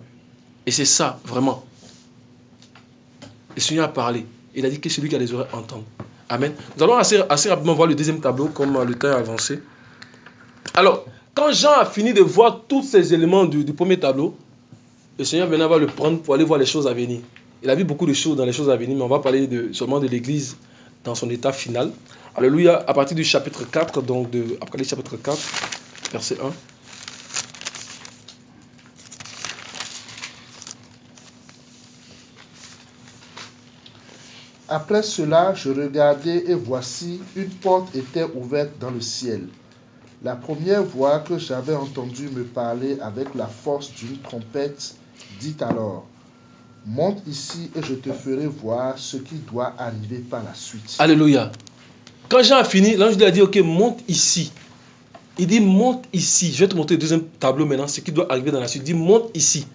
Et c'est ça, vraiment. Le Seigneur a parlé. Il a dit que celui qui a les oreilles entende. Amen. Nous allons assez rapidement voir le deuxième tableau, comme le temps est avancé. Alors, quand Jean a fini de voir tous ces éléments du premier tableau, le Seigneur maintenant va le prendre pour aller voir les choses à venir. Il a vu beaucoup de choses dans les choses à venir, mais on va parler seulement de l'Église dans son état final. Alléluia, à partir du chapitre 4, donc de Apocalypse chapitre 4, verset 1. Après cela, je regardai et voici, une porte était ouverte dans le ciel. La première voix que j'avais entendue me parler avec la force d'une trompette dit alors, monte ici et je te ferai voir ce qui doit arriver par la suite. Alléluia. Quand Jean a fini, l'ange lui a dit, ok, monte ici. Il dit, monte ici. Je vais te montrer le deuxième tableau maintenant, ce qui doit arriver dans la suite. Il dit, monte ici.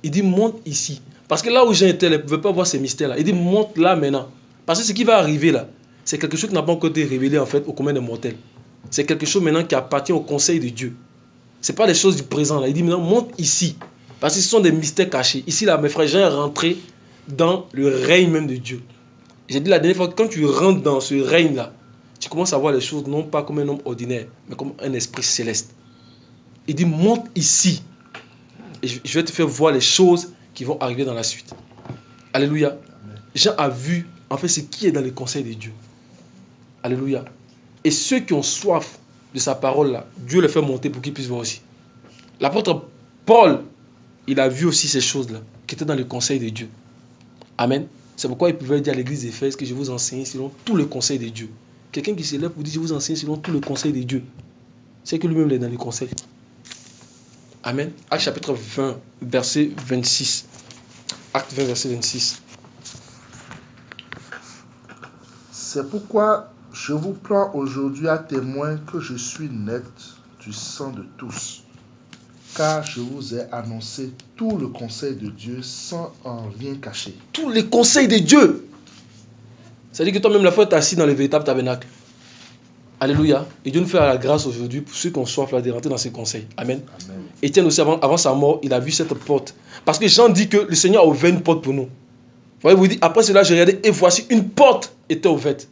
Il dit, monte ici. Parce que là où Jean était, il ne pouvait pas voir ces mystères-là. Il dit, monte là maintenant. Parce que ce qui va arriver là, c'est quelque chose qui n'a pas encore été révélé en fait au commun des mortels. C'est quelque chose maintenant qui appartient au conseil de Dieu. Ce n'est pas les choses du présent là. Il dit maintenant, monte ici. Parce que ce sont des mystères cachés. Ici là, mes frères, Jean est rentré dans le règne même de Dieu. J'ai dit la dernière fois que quand tu rentres dans ce règne là, tu commences à voir les choses non pas comme un homme ordinaire, mais comme un esprit céleste. Il dit, monte ici. Et je vais te faire voir les choses qui vont arriver dans la suite. Alléluia. Amen. Jean a vu en fait ce qui est dans le conseil de Dieu. Alléluia. Et ceux qui ont soif de sa parole là, Dieu les fait monter pour qu'ils puissent voir aussi. L'apôtre Paul, il a vu aussi ces choses là, qui étaient dans le conseil de Dieu. Amen. C'est pourquoi il pouvait dire à l'église d'Éphèse que je vous enseigne selon tout le conseil de Dieu. Quelqu'un qui se lève pour dire je vous enseigne selon tout le conseil de Dieu, c'est que lui-même est dans le conseil. Amen. Acte chapitre 20, verset 26. Acte 20, verset 26. C'est pourquoi je vous prends aujourd'hui à témoin que je suis net du sang de tous, car je vous ai annoncé tout le conseil de Dieu sans en rien cacher. Tous les conseils de Dieu. C'est-à-dire que toi-même, la fois, tu es assis dans le véritable tabernacle. Alléluia. Et Dieu nous fait la grâce aujourd'hui pour ceux qui ont soif là, de rentrer dans ses conseils. Amen. Amen. Étienne aussi, avant sa mort, il a vu cette porte. Parce que Jean dit que le Seigneur a ouvert une porte pour nous. Vous voyez, après cela, j'ai regardé et voici une porte était ouverte.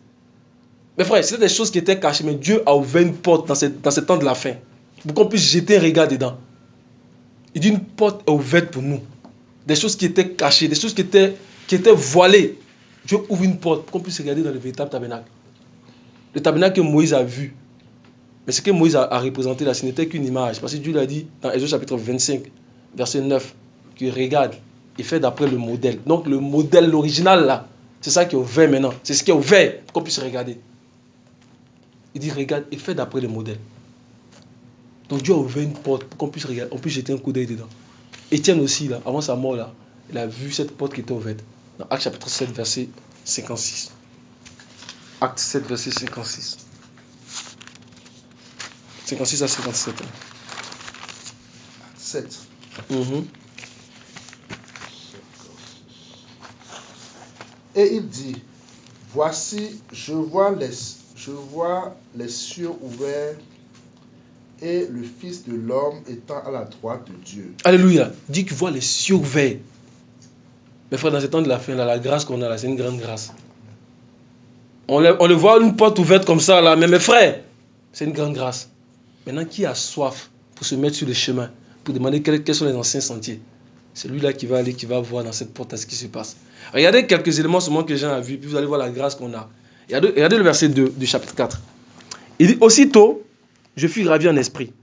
Mes frères, c'était des choses qui étaient cachées, mais Dieu a ouvert une porte dans ce temps de la fin. Pour qu'on puisse jeter un regard dedans. Il dit une porte est ouverte pour nous. Des choses qui étaient cachées, des choses qui étaient voilées. Dieu ouvre une porte pour qu'on puisse regarder dans le véritable tabernacle. Le tabernacle que Moïse a vu. Mais ce que Moïse a représenté là, ce n'était qu'une image. Parce que Dieu l'a dit dans Exode chapitre 25, verset 9, qu'il regarde et fait d'après le modèle. Donc le modèle, l'original là, c'est ça qui est ouvert maintenant. C'est ce qui est ouvert pour qu'on puisse regarder. Il dit regarde et fait d'après le modèle. Donc Dieu a ouvert une porte pour qu'on puisse regarder, on puisse jeter un coup d'œil dedans. Étienne aussi là, avant sa mort là, il a vu cette porte qui était ouverte. Dans Acte chapitre 7, verset 56. Acte 7, verset 56. 56 à 57. 7. Et il dit, voici, je vois les cieux ouverts et le Fils de l'homme étant à la droite de Dieu. Alléluia. Dit qu'il voit les cieux ouverts. Mes frères, dans ce temps de la fin, là, la grâce qu'on a là, c'est une grande grâce. On le voit une porte ouverte comme ça là, mais mes frères, c'est une grande grâce. Maintenant, qui a soif pour se mettre sur le chemin, pour demander quels sont les anciens sentiers? C'est lui-là qui va aller, qui va voir dans cette porte ce qui se passe. Regardez quelques éléments seulement que Jean a vus, puis vous allez voir la grâce qu'on a. Regardez le verset 2 du chapitre 4. Il dit, aussitôt, je fus ravi en esprit.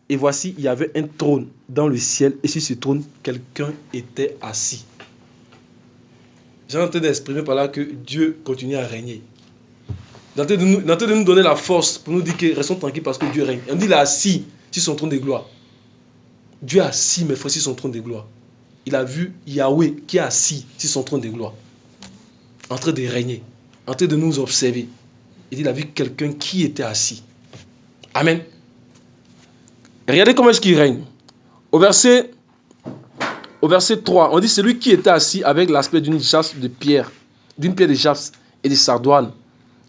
Et voici, il y avait un trône dans le ciel, et sur ce trône, quelqu'un était assis. J'ai en train d'exprimer par là que Dieu continue à régner. Il est en train de nous donner la force pour nous dire que restons tranquilles parce que Dieu règne. On dit il est assis sur son trône de gloire. Dieu est assis, mes frères, sur son trône de gloire. Il a vu Yahweh qui est assis sur son trône de gloire. En train de régner. En train de nous observer. Il dit, il a vu quelqu'un qui était assis. Amen. Regardez comment est-ce qu'il règne. Au verset 3, on dit, celui qui était assis avec l'aspect d'une jasse de pierre, d'une pierre de jasse et de sardoine.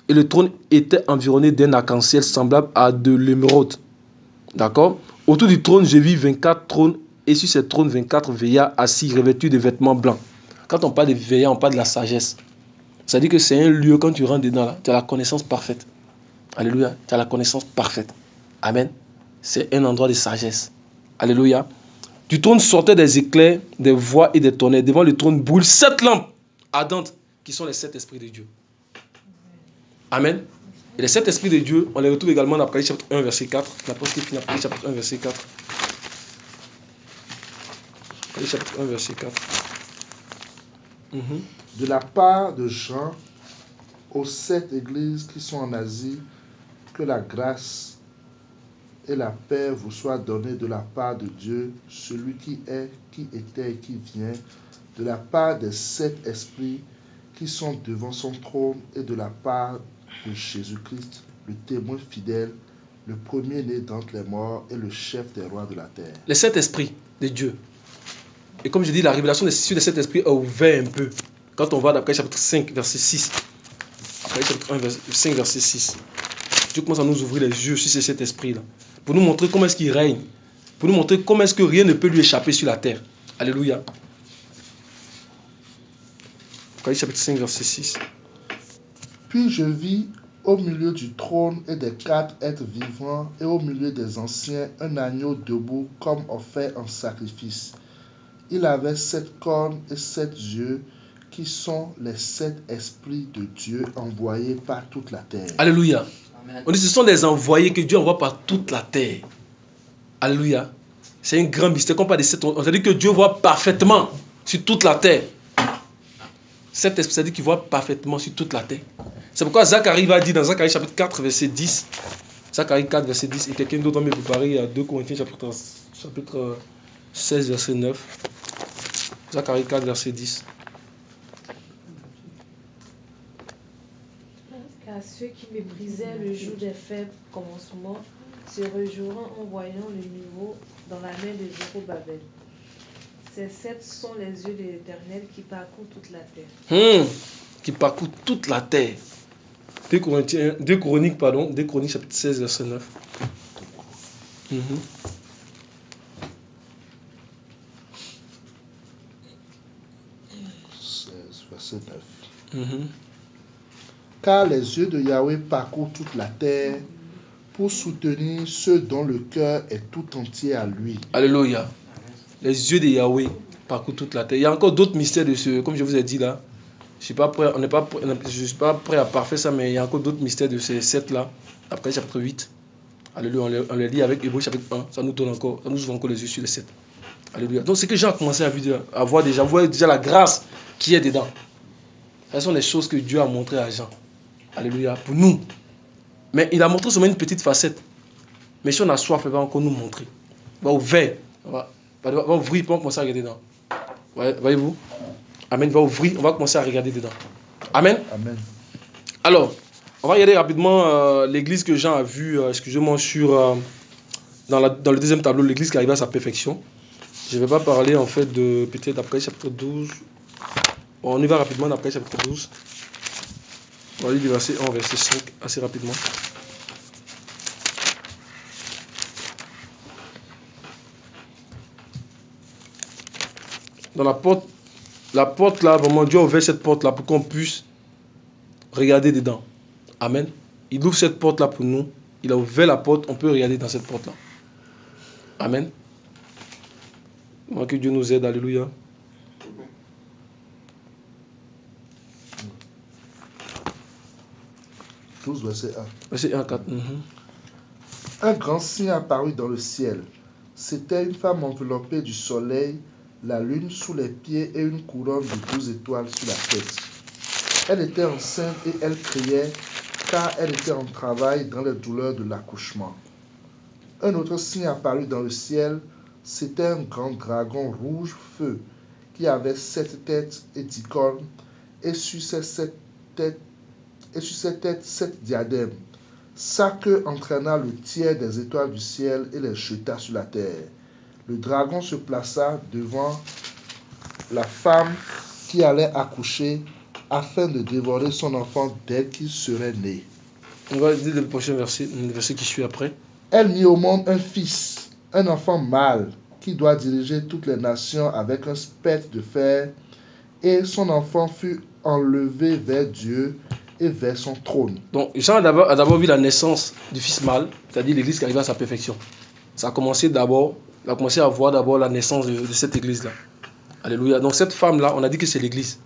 Et le trône était environné d'un arc-en-ciel semblable à de l'émeraude. D'accord? Autour du trône, je vis 24 trônes, et sur ces trônes, 24 veillards assis, revêtus de vêtements blancs. Quand on parle de veillards, on parle de la sagesse. Ça dit que c'est un lieu, quand tu rentres dedans, là, tu as la connaissance parfaite. Alléluia. Tu as la connaissance parfaite. Amen. C'est un endroit de sagesse. Alléluia. Du trône sortaient des éclairs, des voix et des tonnerres. Devant le trône brûlent 7 lampes ardentes, qui sont les 7 esprits de Dieu. Amen. Et les 7 esprits de Dieu, on les retrouve également dans Apocalypse chapitre 1, verset 4. L'apôtre qui finit Apocalypse chapitre 1, verset 4. Apocalypse chapitre 1, verset 4. De la part de Jean, aux 7 églises qui sont en Asie, que la grâce et la paix vous soient données de la part de Dieu, celui qui est, qui était et qui vient, de la part des 7 esprits qui sont devant son trône et de la part de Jésus-Christ, le témoin fidèle, le premier-né d'entre les morts et le chef des rois de la terre. Les 7 esprits de Dieu. Et comme je dis, la révélation sur les 7 esprits a ouvert un peu. Quand on va dans Apocalypse chapitre 5, verset 6. Apocalypse chapitre 5, verset 6. Dieu commence à nous ouvrir les yeux sur ces 7 esprits-là. Pour nous montrer comment est-ce qu'il règne. Pour nous montrer comment est-ce que rien ne peut lui échapper sur la terre. Alléluia. Apocalypse chapitre 5, verset 6. Puis je vis au milieu du trône et des 4 êtres vivants et au milieu des anciens un agneau debout comme offert en sacrifice. Il avait 7 cornes et 7 yeux qui sont les 7 esprits de Dieu envoyés par toute la terre. Alléluia. Amen. On dit ce sont des envoyés que Dieu envoie par toute la terre. Alléluia. C'est un grand mystère. Qu'on parle de 7, on dit que Dieu voit parfaitement sur toute la terre. Cet esprit, ça dit qu'il voit parfaitement sur toute la terre. C'est pourquoi Zacharie va dire dans Zacharie chapitre 4, verset 10. Zacharie 4, verset 10. Et quelqu'un d'autre va me préparer à 2 Corinthiens chapitre 16, verset 9. Zacharie 4, verset 10. Car ceux qui méprisaient le jour des fêtes commencement se réjouiront en voyant le niveau dans la main de Zorobabel. Ces 7 sont les yeux de l'Éternel qui parcourent toute la terre. Qui parcourt toute la terre. 2 Chroniques chapitre 16, verset 9. 16, verset 9. Car les yeux de Yahweh parcourent toute la terre pour soutenir ceux dont le cœur est tout entier à lui. Alléluia. Les yeux de Yahweh parcourent toute la terre. Il y a encore d'autres mystères de ce, comme je vous ai dit là. Je suis pas prêt, je suis pas prêt à parfaire ça, mais il y a encore d'autres mystères de ces 7 là. Après chapitre 8. Alléluia. On les lit avec Hébreux chapitre 1. Ça nous donne encore, ça nous ouvre encore les yeux sur les 7. Alléluia. Donc c'est que Jean a commencé à voir déjà la grâce qui est dedans. Ce sont les choses que Dieu a montrées à Jean. Alléluia. Pour nous. Mais il a montré seulement une petite facette. Mais si on a soif, il va encore nous montrer. Il va ouvrir. On va ouvrir pour commencer à regarder dedans. Voyez-vous? Amen. Il va ouvrir. On va commencer à regarder dedans. Amen. Amen. Alors, on va regarder rapidement l'église que Jean a vue, excusez-moi, dans le deuxième tableau, l'église qui arrive à sa perfection. Je ne vais pas parler en fait de peut-être après chapitre 12. Bon, on y va rapidement après chapitre 12. On va lire du verset 1 au verset 5 assez rapidement. Dans la porte là, vraiment Dieu a ouvert cette porte là pour qu'on puisse regarder dedans. Amen. Il ouvre cette porte là pour nous. Il a ouvert la porte, on peut regarder dans cette porte là. Amen. Que Dieu nous aide, alléluia. Verset 1. Verset 1 à 4. Un grand signe apparut dans le ciel. C'était une femme enveloppée du soleil, la lune sous les pieds et une couronne de 12 étoiles sur la tête. Elle était enceinte et elle criait, car elle était en travail dans les douleurs de l'accouchement. Un autre signe apparut dans le ciel. C'était un grand dragon rouge feu qui avait 7 têtes et 10 cornes, et sur ces 7 têtes et sur ses têtes 7 diadèmes. Sa queue entraîna le tiers des étoiles du ciel et les jeta sur la terre. Le dragon se plaça devant la femme qui allait accoucher afin de dévorer son enfant dès qu'il serait né. On va dire le prochain verset, le verset qui suit après. Elle mit au monde un fils, un enfant mâle, qui doit diriger toutes les nations avec un spectre de fer, et son enfant fut enlevé vers Dieu et vers son trône. Donc Jean a d'abord vu la naissance du fils mâle, c'est-à-dire l'église qui arrive à sa perfection. Ça a commencé d'abord, il a commencé à voir d'abord la naissance de cette église-là. Alléluia. Donc cette femme-là, on a dit que c'est l'église.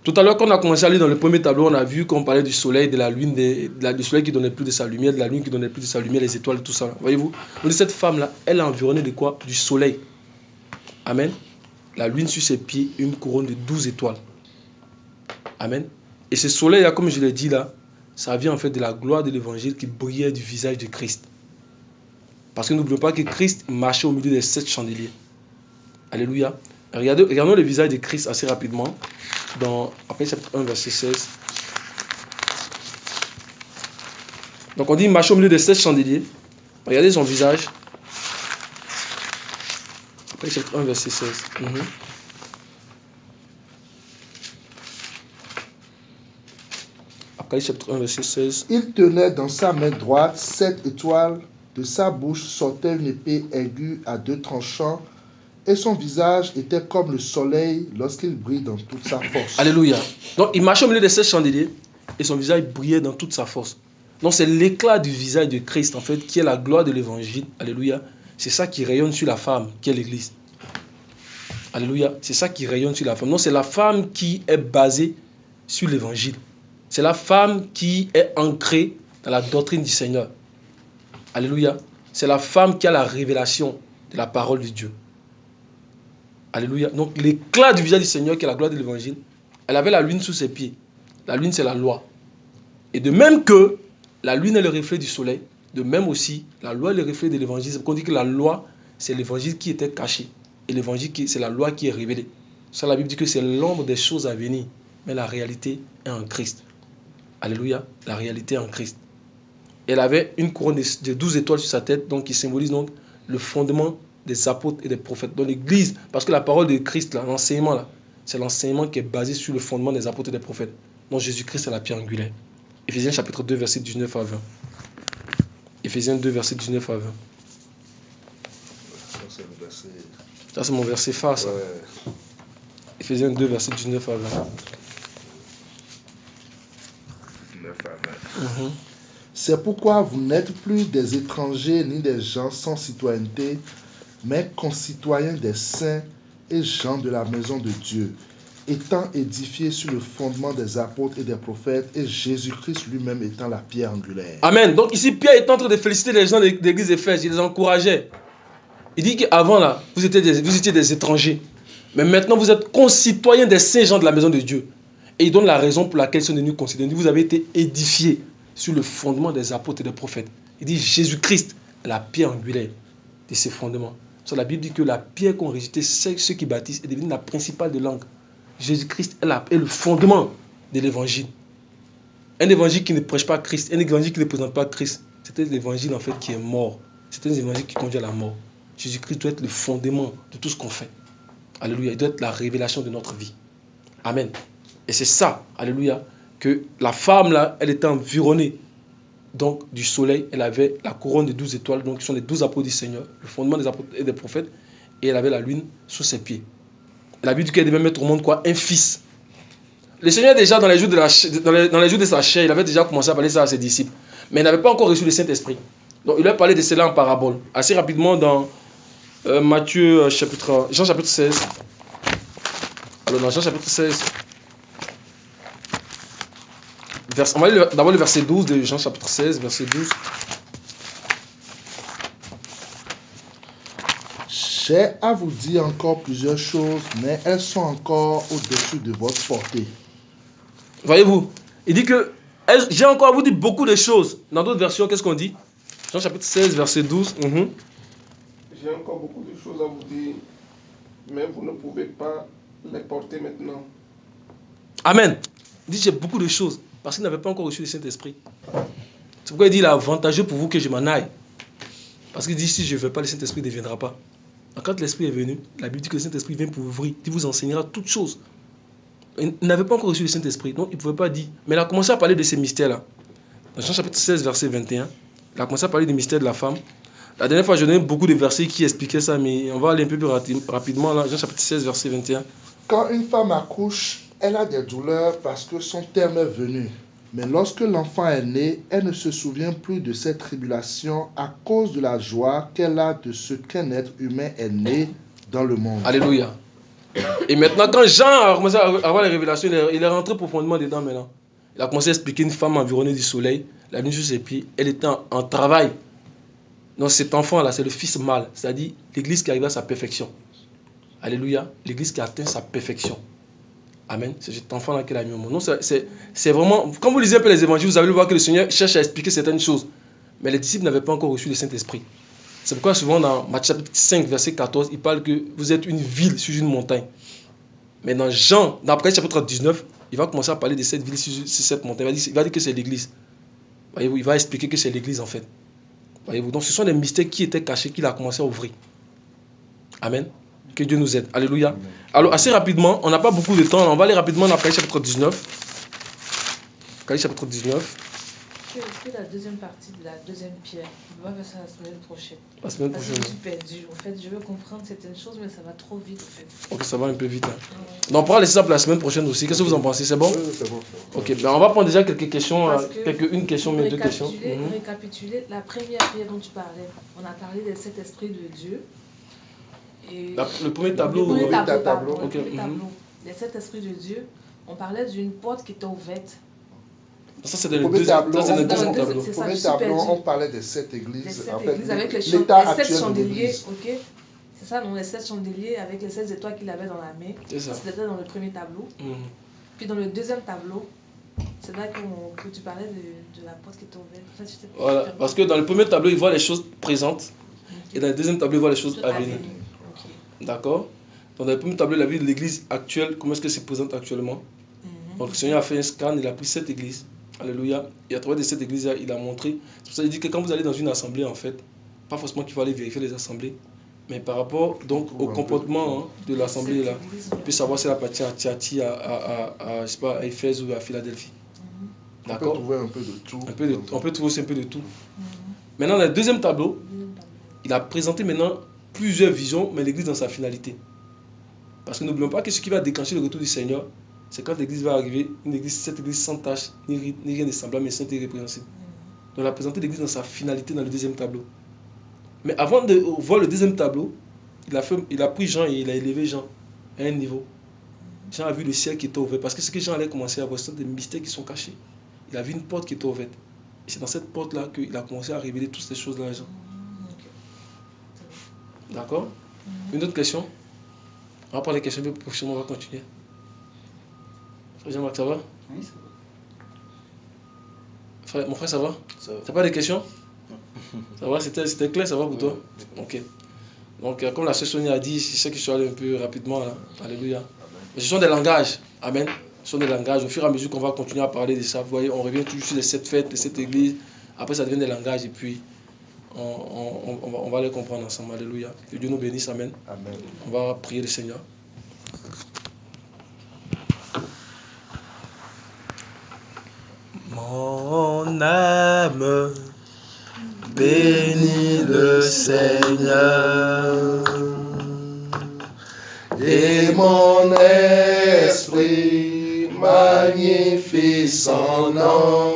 Tout à l'heure, quand on a commencé à lire dans le premier tableau, on a vu qu'on parlait du soleil, de la lune, du soleil qui donnait plus de sa lumière, de la lune qui donnait plus de sa lumière, les étoiles, tout ça. Voyez-vous? Donc cette femme-là, elle est environnée de quoi? Du soleil. Amen. La lune sur ses pieds, une couronne de 12 étoiles. Amen. Et ce soleil-là, comme je l'ai dit là, ça vient en fait de la gloire de l'évangile qui brillait du visage de Christ. Parce que n'oublions pas que Christ marchait au milieu des 7 chandeliers. Alléluia. Regardons le visage de Christ assez rapidement dans Apocalypse chapitre 1 verset 16. Donc on dit marcher au milieu des 7 chandeliers. Regardez son visage. Apocalypse chapitre 1 verset 16. Apocalypse chapitre 1 verset 16. Il tenait dans sa main droite 7 étoiles, de sa bouche sortait une épée aiguë à 2 tranchants, et son visage était comme le soleil lorsqu'il brille dans toute sa force. Alléluia. Donc il marchait au milieu de 7 chandeliers et son visage brillait dans toute sa force. Donc c'est l'éclat du visage de Christ en fait qui est la gloire de l'évangile. Alléluia. C'est ça qui rayonne sur la femme qui est l'église. Alléluia. C'est ça qui rayonne sur la femme. Non, c'est la femme qui est basée sur l'évangile. C'est la femme qui est ancrée dans la doctrine du Seigneur. Alléluia. C'est la femme qui a la révélation de la parole de Dieu. Alléluia. Donc l'éclat du visage du Seigneur qui est la gloire de l'évangile, elle avait la lune sous ses pieds. La lune c'est la loi. Et de même que la lune est le reflet du soleil, de même aussi la loi est le reflet de l'évangile. C'est qu'on dit que la loi c'est l'évangile qui était caché. Et l'évangile c'est la loi qui est révélée. Ça la Bible dit que c'est l'ombre des choses à venir. Mais la réalité est en Christ. Alléluia. La réalité est en Christ. Elle avait une couronne de 12 étoiles sur sa tête, donc qui symbolise donc le fondement des apôtres et des prophètes dans l'église, parce que la parole de Christ, là, l'enseignement, là, c'est l'enseignement qui est basé sur le fondement des apôtres et des prophètes. Donc Jésus-Christ est la pierre angulaire. Éphésiens chapitre 2, verset 19 à 20. Éphésiens 2, verset 19 à 20. Ça, c'est mon verset phare, ça. Ouais. Éphésiens 2, verset 19 à 20. 19 à 20. C'est pourquoi vous n'êtes plus des étrangers ni des gens sans citoyenneté, mais concitoyens des saints et gens de la maison de Dieu, étant édifiés sur le fondement des apôtres et des prophètes, et Jésus-Christ lui-même étant la pierre angulaire. Amen. Donc ici, Pierre est en train de féliciter les gens de l'église d'Éphèse, il les encourageait. Il dit qu'avant là, vous étiez des étrangers, mais maintenant vous êtes concitoyens des saints gens de la maison de Dieu. Et il donne la raison pour laquelle ils sont venus considérer. Vous avez été édifiés sur le fondement des apôtres et des prophètes. Il dit Jésus-Christ est la pierre angulaire de ces fondements. So, la Bible dit que la pierre qu'ont rejeté ceux qui bâtissent est devenue la principale de l'angle. Jésus-Christ est le fondement de l'évangile. Un évangile qui ne prêche pas Christ, un évangile qui ne présente pas Christ, c'est un évangile en fait qui est mort. C'est un évangile qui conduit à la mort. Jésus-Christ doit être le fondement de tout ce qu'on fait. Alléluia. Il doit être la révélation de notre vie. Amen. Et c'est ça, alléluia, que la femme là, elle était environnée donc du soleil, elle avait la couronne de 12 étoiles, donc qui sont les 12 apôtres du Seigneur, le fondement des apôtres et des prophètes, et elle avait la lune sous ses pieds. La Bible dit qu'elle devait mettre au monde quoi? Un fils. Le Seigneur déjà dans les jours de sa chair, il avait déjà commencé à parler ça à ses disciples, mais il n'avait pas encore reçu le Saint-Esprit. Donc il leur parlait de cela en parabole, assez rapidement dans Jean chapitre 16. Alors dans Jean chapitre 16, on va lire d'abord le verset 12 de Jean chapitre 16, verset 12. J'ai à vous dire encore plusieurs choses, mais elles sont encore au-dessus de votre portée. Voyez-vous, il dit que j'ai encore à vous dire beaucoup de choses. Dans d'autres versions, qu'est-ce qu'on dit? Jean chapitre 16, verset 12. J'ai encore beaucoup de choses à vous dire, mais vous ne pouvez pas les porter maintenant. Amen. Il dit j'ai beaucoup de choses. Parce qu'il n'avait pas encore reçu le Saint-Esprit. C'est pourquoi il dit, il est avantageux pour vous que je m'en aille. Parce qu'il dit, si je ne veux pas, le Saint-Esprit ne viendra pas. Donc, quand l'Esprit est venu, la Bible dit que le Saint-Esprit vient pour ouvrir. Il vous enseignera toutes choses. Il n'avait pas encore reçu le Saint-Esprit, donc il ne pouvait pas dire. Mais il a commencé à parler de ces mystères-là. Dans Jean chapitre 16, verset 21, il a commencé à parler des mystères de la femme. La dernière fois, je donnais beaucoup de versets qui expliquaient ça, mais on va aller un peu plus rapidement. Là. Jean chapitre 16, verset 21. Quand une femme accouche, elle a des douleurs parce que son terme est venu. Mais lorsque l'enfant est né, elle ne se souvient plus de cette tribulation à cause de la joie qu'elle a de ce qu'un être humain est né dans le monde. Alléluia. Et maintenant, quand Jean a commencé à avoir les révélations, il est rentré profondément dedans maintenant. Il a commencé à expliquer une femme environnée du soleil, la venue sur ses pieds, elle était en travail. Donc cet enfant-là, c'est le fils mâle, c'est-à-dire l'église qui arrive à sa perfection. Alléluia. L'église qui atteint sa perfection. Amen. C'est cet enfant-là qu'elle a mis au monde. Non, c'est vraiment... Quand vous lisez un peu les évangiles, vous allez voir que le Seigneur cherche à expliquer certaines choses. Mais les disciples n'avaient pas encore reçu le Saint-Esprit. C'est pourquoi souvent dans Matthieu chapitre 5, verset 14, il parle que vous êtes une ville sur une montagne. Mais dans Jean, dans Apocalypse chapitre 19, il va commencer à parler de cette ville sur cette montagne. Il va dire que c'est l'église. Voyez-vous, il va expliquer que c'est l'église en fait. Voyez-vous, donc ce sont des mystères qui étaient cachés qu'il a commencé à ouvrir. Amen. Que Dieu nous aide. Alléluia. Alors, assez rapidement, on n'a pas beaucoup de temps. On va aller rapidement dans Apocalypse chapitre 19. Apocalypse chapitre 19. Que la deuxième partie de la deuxième pierre, on va faire ça la semaine prochaine. La semaine Parce prochaine. que je suis perdue. En fait, je veux comprendre certaines choses, mais ça va trop vite. En fait. Ok, ça va un peu vite. Hein. Donc, on pourra laisser ça pour la semaine prochaine aussi. Qu'est-ce que vous en pensez? C'est bon? Oui, c'est bon. Ok, ben on va prendre déjà quelques questions. Parce que Une question, mais deux questions. Récapituler la première pierre dont tu parlais. On a parlé de cet esprit de Dieu. Et Le premier tableau. le premier tableau. tableau. Pardon, Ok, le premier tableau. De cet esprit de Dieu, on parlait d'une porte qui était ouverte. Ça, c'est le Premier deuxième tableau, ça, c'est le on- deuxième dans le tableau. c'est ça, Premier je suis tableau, perdue. on parlait des 7 églises. Les 7 En fait, églises avec l'état les 7 actuel de chandeliers, l'église. ok? C'est ça, non, les 7 chandeliers avec les 7 étoiles qu'il avait dans la main. C'est ça. C'était dans le premier tableau. Mhm. Puis dans le deuxième tableau, c'est là que tu parlais de la porte qui était ouverte. En fait, j'étais Voilà, perdue. parce que dans le premier tableau, il voit les choses présentes. Ok. Et dans le deuxième tableau, il voit les choses à venir. Ok. D'accord? Donc, dans le premier tableau, il a vu l'église actuelle, comment est-ce que c'est présente actuellement. Mhm. Donc, le Seigneur a fait un scan, il a pris 7 églises. Alléluia. Et à travers de cette église-là, il a montré. C'est pour ça qu'il dit que quand vous allez dans une assemblée, en fait, pas forcément qu'il faut aller vérifier les assemblées, mais par rapport donc au comportement de l'assemblée là, Cette église, on peut savoir si elle appartient à Thyatire, je sais pas, à Éphèse ou à Philadelphie. Mhm. On peut D'accord? trouver un peu de tout. On peut trouver aussi un peu de tout. Mhm. Maintenant, dans le deuxième tableau, Deuxième tableau. il a présenté maintenant plusieurs visions, mais l'église dans sa finalité. Parce que n'oublions pas que ce qui va déclencher le retour du Seigneur, c'est quand l'église va arriver, cette église sans tache, ni rien de semblable, mais sainte et irrépréhensible. Donc, il a présenté l'église dans sa finalité dans le deuxième tableau. Mais avant de voir le deuxième tableau, il a pris Jean et il a élevé Jean à un niveau. Jean a vu le ciel qui était ouvert. Parce que ce que Jean allait commencer à voir, ce sont des mystères qui sont cachés. Il a vu une porte qui était ouverte. Et c'est dans cette porte-là qu'il a commencé à révéler toutes ces choses-là à Jean. Ok. D'accord? Une autre question? On va prendre les questions, mais prochainement on va continuer. Frère Jean-Marc, ça va? Oui, ça va. Mon frère, ça va? Ça va. T'as pas de questions? Ça va? C'était clair, ça va pour toi? Ok. Donc, comme la sœur Sonia a dit, je sais que je suis allé un peu rapidement là. Alléluia. Mais ce sont des langages. Amen. Ce sont des langages. Au fur et à mesure qu'on va continuer à parler de ça, vous voyez, on revient toujours sur les 7 fêtes, les 7 églises. Après, ça devient des langages et puis on va les comprendre ensemble. Alléluia. Que Dieu nous bénisse. Amen. Amen. On va prier le Seigneur. Mon âme bénit le Seigneur Et mon esprit magnifie son nom.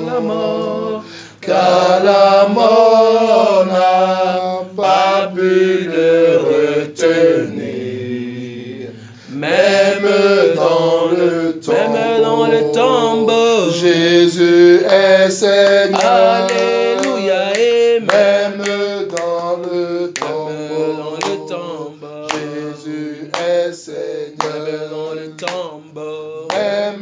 la mort, Car la mort n'a pas pu le retenir. Même dans le tombeau, Jésus est Seigneur. Alléluia, et Même dans le dans le tombeau, tombeau, Jésus est même Seigneur. dans le tombeau, Même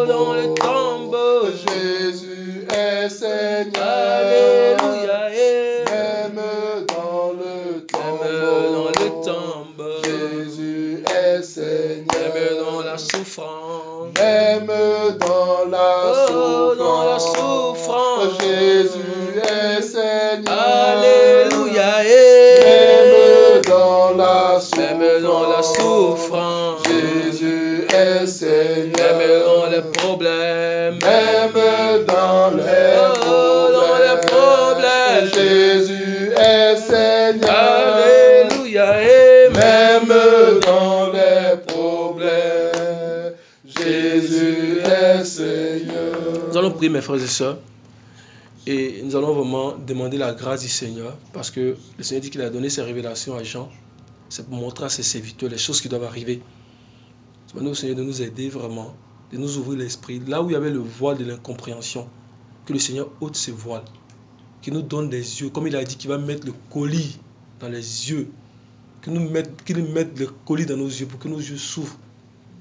dans le tombeau, Jésus est Seigneur. Alléluia, et Même dans le tombeau, Jésus est Seigneur. même dans la souffrance, dans la souffrance. Jésus est Seigneur. Alléluia. Même dans la Même dans la souffrance. Jésus est Seigneur. Même dans les problèmes. Même dans les problèmes. Jésus est Seigneur. Alléluia. Même dans les problèmes. Jésus est Seigneur. Nous allons prier, mes frères et sœurs, et nous allons vraiment demander la grâce du Seigneur, parce que le Seigneur dit qu'il a donné ses révélations à Jean. C'est pour montrer à ses serviteurs les choses qui doivent arriver. Demandons au Seigneur de nous aider vraiment, de nous ouvrir l'esprit. Là où il y avait le voile de l'incompréhension, que le Seigneur ôte ce voile, qu'il nous donne des yeux, comme il a dit qu'il va mettre le colis dans les yeux, qu'il nous mette le colis dans nos yeux pour que nos yeux s'ouvrent,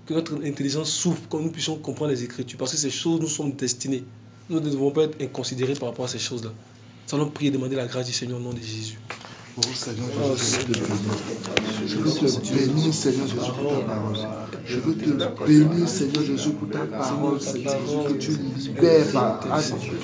que notre intelligence s'ouvre, que nous puissions comprendre les Écritures, parce que ces choses nous sont destinées. Nous ne devons pas être inconsidérés par rapport à ces choses-là. Nous allons prier et demander la grâce du Seigneur au nom de Jésus. Oh Seigneur Jésus, je veux te bénir, Seigneur Jésus, pour ta parole. Je veux te bénir, Seigneur Jésus, pour ta parole, Seigneur Jésus, que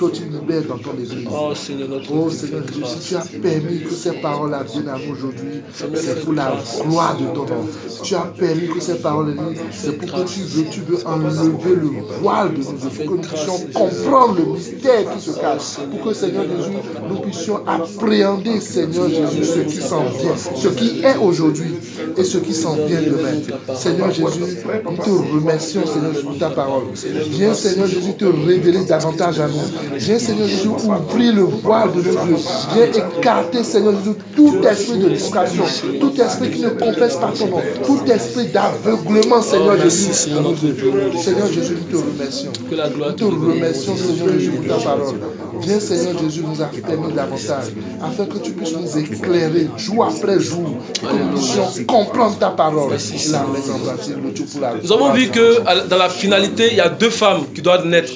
tu libères dans ton église. Oh Seigneur, notre Oh Seigneur Jésus, si tu as permis que ces paroles viennent à nous aujourd'hui, c'est pour la gloire de ton nom. Si tu as permis que ces paroles viennent, c'est pour que tu veux enlever le voile de nous, pour que nous puissions comprendre le mystère qui se cache, pour que Seigneur Jésus, nous puissions appréhender, Seigneur Jésus, ce qui s'en vient, ce qui est aujourd'hui et ce qui s'en vient demain. Seigneur Jésus, nous te remercions, Seigneur Jésus, pour ta parole. Viens, Seigneur Jésus, te révéler davantage à nous. Viens, Seigneur Jésus, ouvrir le voile de nos yeux. Viens écarter, Seigneur Jésus, tout esprit de distraction, tout esprit qui ne confesse pas ton nom, tout esprit d'aveuglement, Seigneur Jésus. Seigneur Jésus, nous te remercions. Nous te remercions, Seigneur Jésus, pour ta parole. Viens, Seigneur Jésus, nous affermir davantage, afin que tu puisses nous éclairer jour après jour, que nous puissions comprendre ta parole et la mettre en pratique, le tout pour la Nous avons vu que dans la finalité, il y a deux femmes qui doivent naître.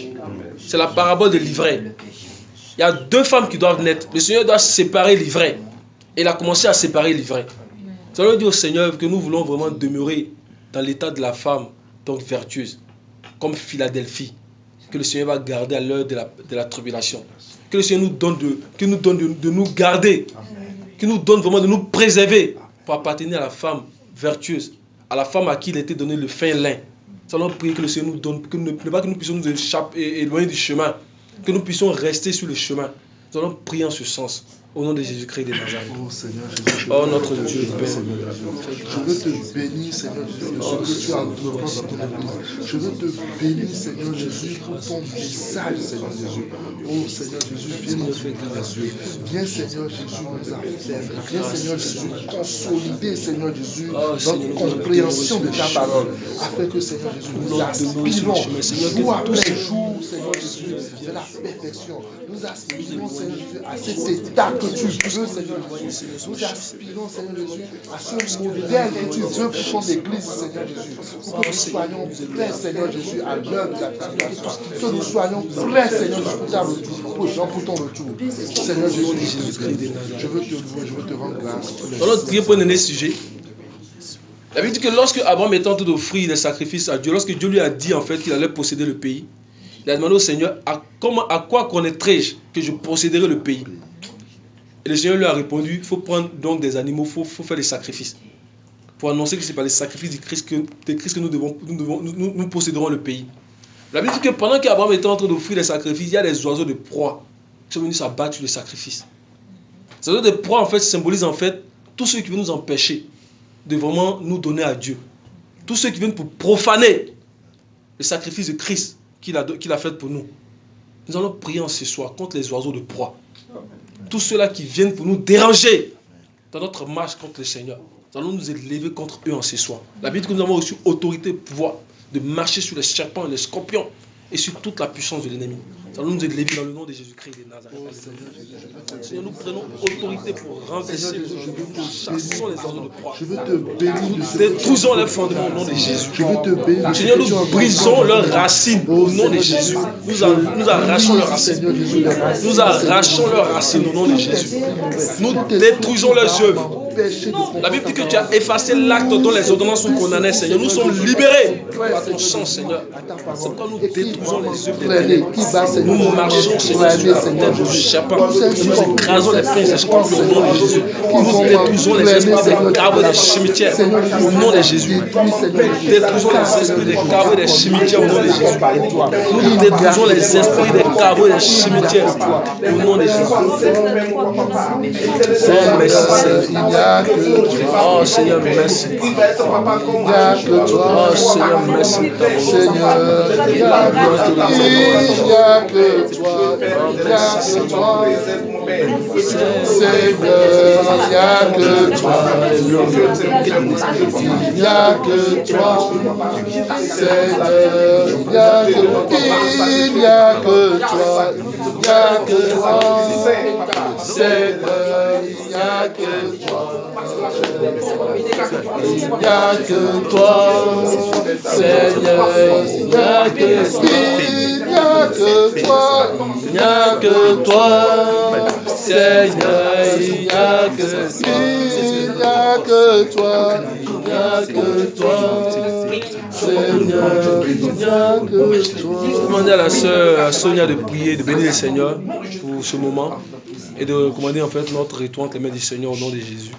C'est la parabole de l'ivraie. Il y a deux femmes qui doivent naître. Le Seigneur doit séparer l'ivraie. Et il a commencé à séparer l'ivraie. Nous allons dire au Seigneur que nous voulons vraiment demeurer dans l'état de la femme, donc vertueuse, comme Philadelphie, que le Seigneur va garder à l'heure de la tribulation. Que le Seigneur nous donne de nous garder, qu'il nous donne vraiment de nous préserver pour appartenir à la femme vertueuse, à la femme à qui il a été donné le fin lin. Nous allons prier que le Seigneur nous donne, pas que nous puissions nous éloigner du chemin, que nous puissions rester sur le chemin. Nous allons prier en ce sens. Au nom de Jésus-Christ de Nazareth. Oh Seigneur Jésus, Oh notre Dieu, je veux te bénir, Seigneur Jésus, de ce que tu as entrepris dans ton église. Je veux te bénir, Seigneur Jésus, pour ton message, Seigneur Jésus. Oh Seigneur Jésus, viens nous faire grâce. Viens, Seigneur Jésus, nous affermir. Viens, Seigneur Jésus, consolider, Seigneur Jésus, notre compréhension de ta parole, afin que, Seigneur Jésus, nous aspirons jour après jour, Seigneur Jésus, de la perfection. Nous aspirons, Seigneur Jésus, à cet état que tu veux, Seigneur Jésus. Nous aspirons, Seigneur Jésus, à ce modèle que tu veux pour ton église, Seigneur Jésus. Pour que nous soyons prêts, Seigneur Jésus, à l'heure de la tribulation. Que nous soyons prêts, Seigneur Jésus, pour ton retour. Seigneur Jésus, je veux te louer, je veux te rendre grâce. Dans notre prière pour un dernier sujet, la Bible dit que lorsque Abraham était en train d'offrir des sacrifices à Dieu, lorsque Dieu lui a dit en fait qu'il allait posséder le pays, il a demandé au Seigneur, à quoi connaîtrais-je que je posséderai le pays? Et le Seigneur lui a répondu, il faut prendre donc des animaux, il faut faire des sacrifices. Pour annoncer que c'est par les sacrifices du Christ que nous posséderons le pays. La Bible dit que pendant qu'Abraham était en train d'offrir des sacrifices, il y a des oiseaux de proie qui sont venus s'abattre sur le sacrifice. Ces oiseaux de proie en fait symbolisent en fait tous ceux qui veulent nous empêcher de vraiment nous donner à Dieu. Tous ceux qui viennent pour profaner le sacrifice de Christ qu'il a fait pour nous. Nous allons prier en ce soir contre les oiseaux de proie. Tous ceux-là qui viennent pour nous déranger dans notre marche contre le Seigneur. Nous allons nous élever contre eux en ce soir. La Bible dit que nous avons reçu autorité et pouvoir de marcher sur les serpents et les scorpions et sur toute la puissance de l'ennemi. Nous allons nous élever dans le nom de Jésus-Christ de Nazareth. Seigneur, nous prenons autorité pour renverser les oiseaux de proie. Chassons les oiseaux de proie. Je veux te bénir. Nous détruisons les fondements au nom de Jésus. Je veux te bénir. Seigneur, nous brisons leurs racines au nom de Jésus. Nous arrachons leurs racines. Nous arrachons leurs racines au nom de Jésus. Nous détruisons leurs œuvres. péché de La Bible dit que tu as effacé l'acte dont les ordonnances nous condamnaient, Seigneur. Nous sommes libérés par ton sang, Seigneur. C'est pourquoi nous détruisons les œuvres des ténèbres. Nous marchons, Seigneur, sur la tête du serpent. Nous écrasons les princes et scorpions au nom de Jésus. Nous détruisons les esprits des caves des cimetières au nom de Jésus. Nous détruisons les esprits des caves des cimetières au nom de Jésus. Nous détruisons les esprits des caves des cimetières au nom de Jésus. Oh, merci, Seigneur. Oh, Seigneur, merci. Oh, Seigneur, merci. Seigneur, il n'y a que toi, il n'y a que toi. Seigneur, il n'y a que toi, il n'y a que toi. Seigneur, il n'y a que toi, il n'y a que toi, il n'y a que toi. Seigneur, il n'y a que toi. Il n'y a que toi, Seigneur, il n'y a que toi, il n'y a que toi, Seigneur, il n'y a que toi, il n'y a que toi, Seigneur, il n'y a que toi. Demandez à la sœur Sonia de prier, de bénir le Seigneur pour ce moment et de commander en fait notre retour entre les mains du Seigneur au nom de Jésus.